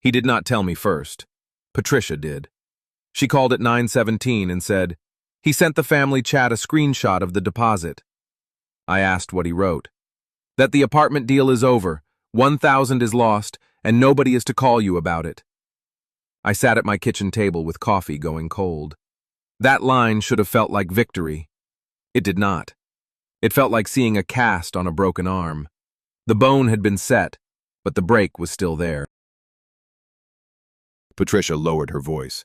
He did not tell me first. Patricia did. She called at 9:17 and said, He sent the family chat a screenshot of the deposit. I asked what he wrote. That the apartment deal is over, 1,000 is lost, and nobody is to call you about it. I sat at my kitchen table with coffee going cold. That line should have felt like victory. It did not. It felt like seeing a cast on a broken arm. The bone had been set, but the break was still there. Patricia lowered her voice.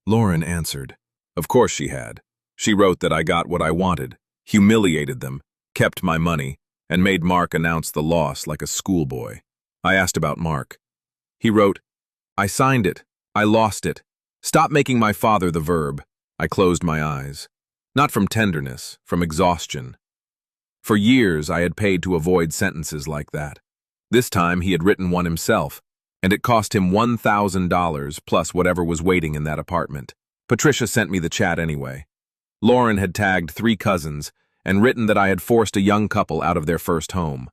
Lauren answered. Of course she had. She wrote that I got what I wanted, humiliated them, kept my money, and made Mark announce the loss like a schoolboy. I asked about Mark. He wrote, I signed it. I lost it. Stop making my father the verb. I closed my eyes. Not from tenderness, from exhaustion. For years I had paid to avoid sentences like that. This time he had written one himself, and it cost him $1,000 plus whatever was waiting in that apartment. Patricia sent me the chat anyway. Lauren had tagged 3 cousins and written that I had forced a young couple out of their first home.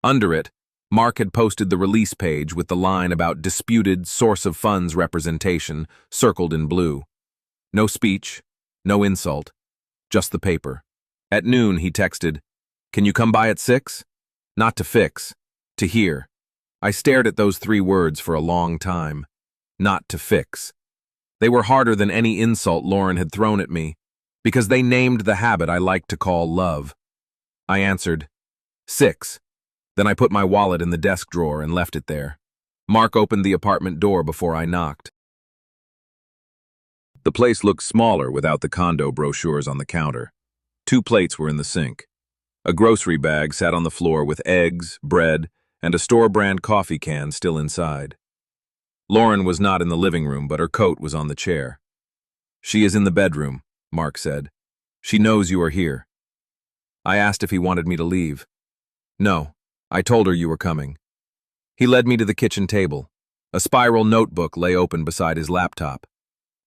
Under it, Mark had posted the release page with the line about disputed source of funds representation circled in blue. No speech, no insult, just the paper. At noon he texted, Can you come by at 6? Not to fix, to hear. I stared at those 3 words for a long time. Not to fix. They were harder than any insult Lauren had thrown at me, because they named the habit I liked to call love. I answered, 6. Then I put my wallet in the desk drawer and left it there. Mark opened the apartment door before I knocked. The place looked smaller without the condo brochures on the counter. 2 plates were in the sink. A grocery bag sat on the floor with eggs, bread, and a store-brand coffee can still inside. Lauren was not in the living room, but her coat was on the chair. She is in the bedroom, Mark said. She knows you are here. I asked if he wanted me to leave. No, I told her you were coming. He led me to the kitchen table. A spiral notebook lay open beside his laptop.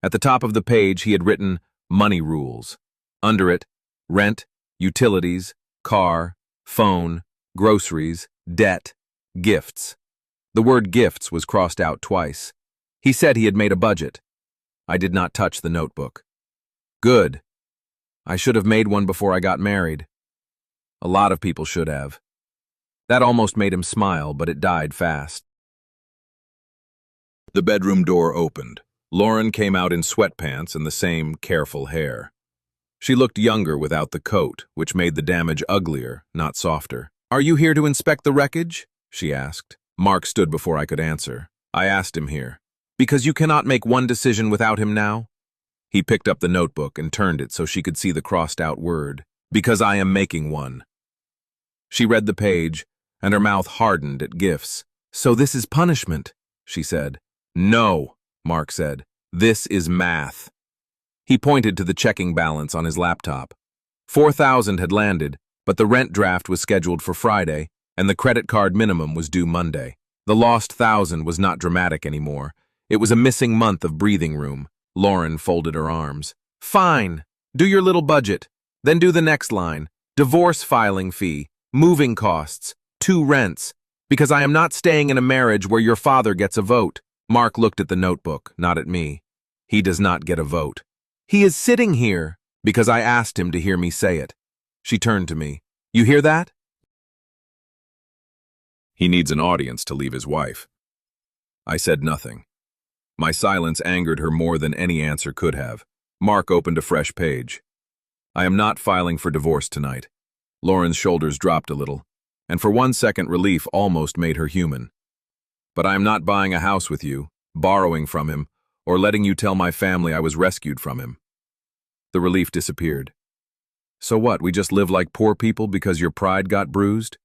At the top of the page, he had written money rules. Under it, rent, utilities, car, phone, groceries, debt, gifts. The word gifts was crossed out twice. He said he had made a budget. I did not touch the notebook. Good. I should have made one before I got married. A lot of people should have. That almost made him smile, but it died fast. The bedroom door opened. Lauren came out in sweatpants and the same careful hair. She looked younger without the coat, which made the damage uglier, not softer. Are you here to inspect the wreckage? She asked. Mark stood before I could answer. I asked him here. Because you cannot make one decision without him now? He picked up the notebook and turned it so she could see the crossed-out word. Because I am making one. She read the page, and her mouth hardened at gifts. So this is punishment, she said. No, Mark said. This is math. He pointed to the checking balance on his laptop. 4,000 had landed, but the rent draft was scheduled for Friday, and the credit card minimum was due Monday. The lost 1,000 was not dramatic anymore. It was a missing month of breathing room. Lauren folded her arms. Fine. Do your little budget. Then do the next line. Divorce filing fee, moving costs, 2 rents. Because I am not staying in a marriage where your father gets a vote. Mark looked at the notebook, not at me. He does not get a vote. He is sitting here because I asked him to hear me say it. She turned to me. You hear that? He needs an audience to leave his wife. I said nothing. My silence angered her more than any answer could have. Mark opened a fresh page. I am not filing for divorce tonight. Lauren's shoulders dropped a little, and for 1 second relief almost made her human. But I am not buying a house with you, borrowing from him, or letting you tell my family I was rescued from him. The relief disappeared. So what, we just live like poor people because your pride got bruised?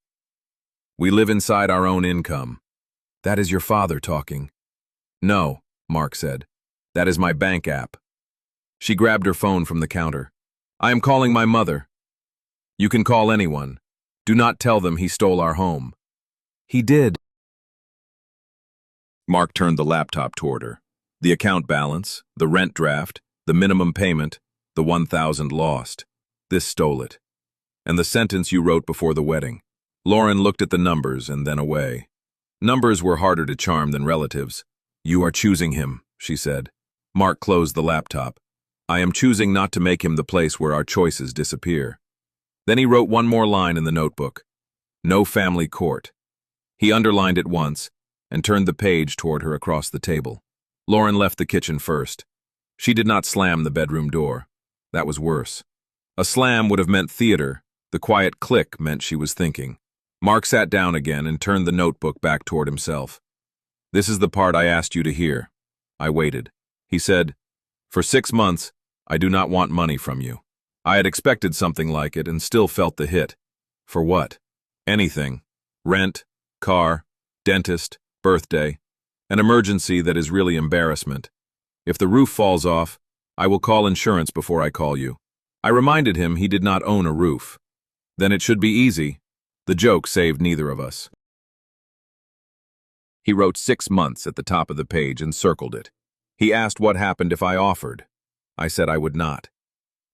We live inside our own income. That is your father talking. No, Mark said. That is my bank app. She grabbed her phone from the counter. I am calling my mother. You can call anyone. Do not tell them he stole our home. He did. Mark turned the laptop toward her. The account balance, the rent draft, the minimum payment, the 1,000 lost. This stole it. And the sentence you wrote before the wedding. Lauren looked at the numbers and then away. Numbers were harder to charm than relatives. You are choosing him, she said. Mark closed the laptop. I am choosing not to make him the place where our choices disappear. Then he wrote one more line in the notebook. No family court. He underlined it once and turned the page toward her across the table. Lauren left the kitchen first. She did not slam the bedroom door. That was worse. A slam would have meant theater. The quiet click meant she was thinking. Mark sat down again and turned the notebook back toward himself. "This is the part I asked you to hear." I waited. He said, "For 6 months, I do not want money from you." I had expected something like it and still felt the hit. For what? Anything. Rent, car, dentist, birthday, an emergency that is really embarrassment. If the roof falls off, I will call insurance before I call you. I reminded him he did not own a roof. Then it should be easy. The joke saved neither of us. He wrote 6 months at the top of the page and circled it. He asked what happened if I offered. I said I would not.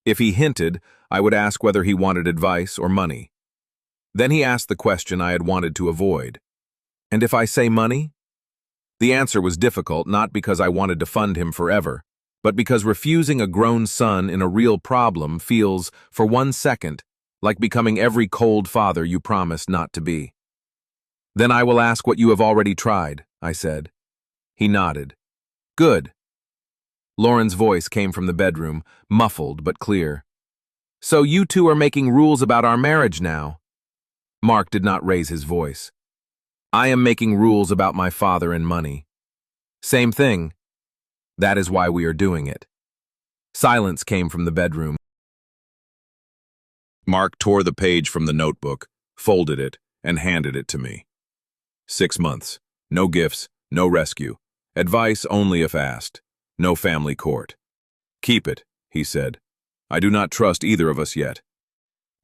If he hinted, I would ask whether he wanted advice or money. Then he asked the question I had wanted to avoid. And if I say money? The answer was difficult, not because I wanted to fund him forever, but because refusing a grown son in a real problem feels, for 1 second, like becoming every cold father you promised not to be. "Then I will ask what you have already tried," I said. He nodded. "Good." Lauren's voice came from the bedroom, muffled but clear. "So you two are making rules about our marriage now?" Mark did not raise his voice. "I am making rules about my father and money." "Same thing. That is why we are doing it." Silence came from the bedroom. Mark tore the page from the notebook, folded it, and handed it to me. 6 months. No gifts, no rescue. Advice only if asked. No family court. "Keep it," he said. "I do not trust either of us yet."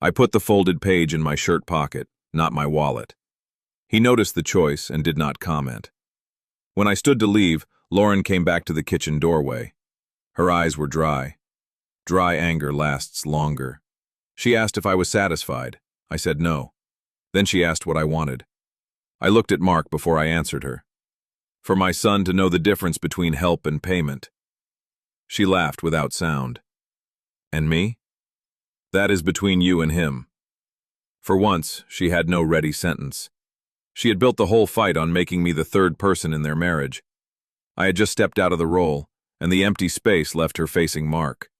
I put the folded page in my shirt pocket, not my wallet. He noticed the choice and did not comment. When I stood to leave, Lauren came back to the kitchen doorway. Her eyes were dry. Dry anger lasts longer. She asked if I was satisfied. I said no. Then she asked what I wanted. I looked at Mark before I answered her. "For my son to know the difference between help and payment." She laughed without sound. "And me?" "That is between you and him." For once, she had no ready sentence. She had built the whole fight on making me the third person in their marriage. I had just stepped out of the role, and the empty space left her facing Mark.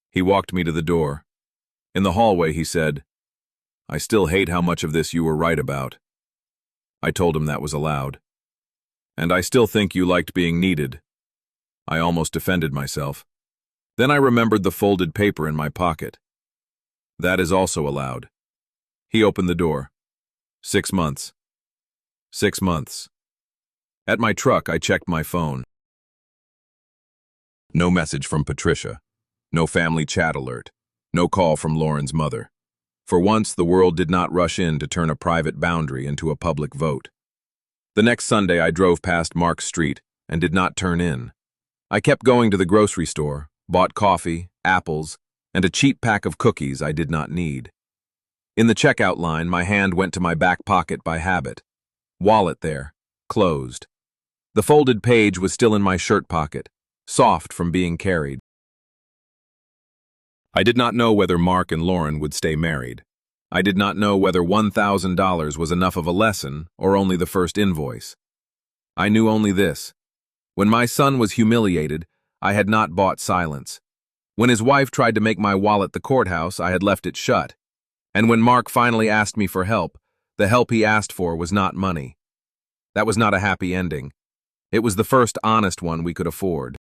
He walked me to the door. In the hallway, he said, "I still hate how much of this you were right about." I told him that was allowed. "And I still think you liked being needed." I almost defended myself. Then I remembered the folded paper in my pocket. "That is also allowed." He opened the door. 6 months. 6 months. At my truck, I checked my phone. No message from Patricia. No family chat alert. No call from Lauren's mother. For once, the world did not rush in to turn a private boundary into a public vote. The next Sunday, I drove past Mark's street and did not turn in. I kept going to the grocery store, bought coffee, apples, and a cheap pack of cookies I did not need. In the checkout line, my hand went to my back pocket by habit. Wallet there, closed. The folded page was still in my shirt pocket, soft from being carried. I did not know whether Mark and Lauren would stay married. I did not know whether $1,000 was enough of a lesson or only the first invoice. I knew only this. When my son was humiliated, I had not bought silence. When his wife tried to make my wallet the courthouse, I had left it shut. And when Mark finally asked me for help, the help he asked for was not money. That was not a happy ending. It was the first honest one we could afford.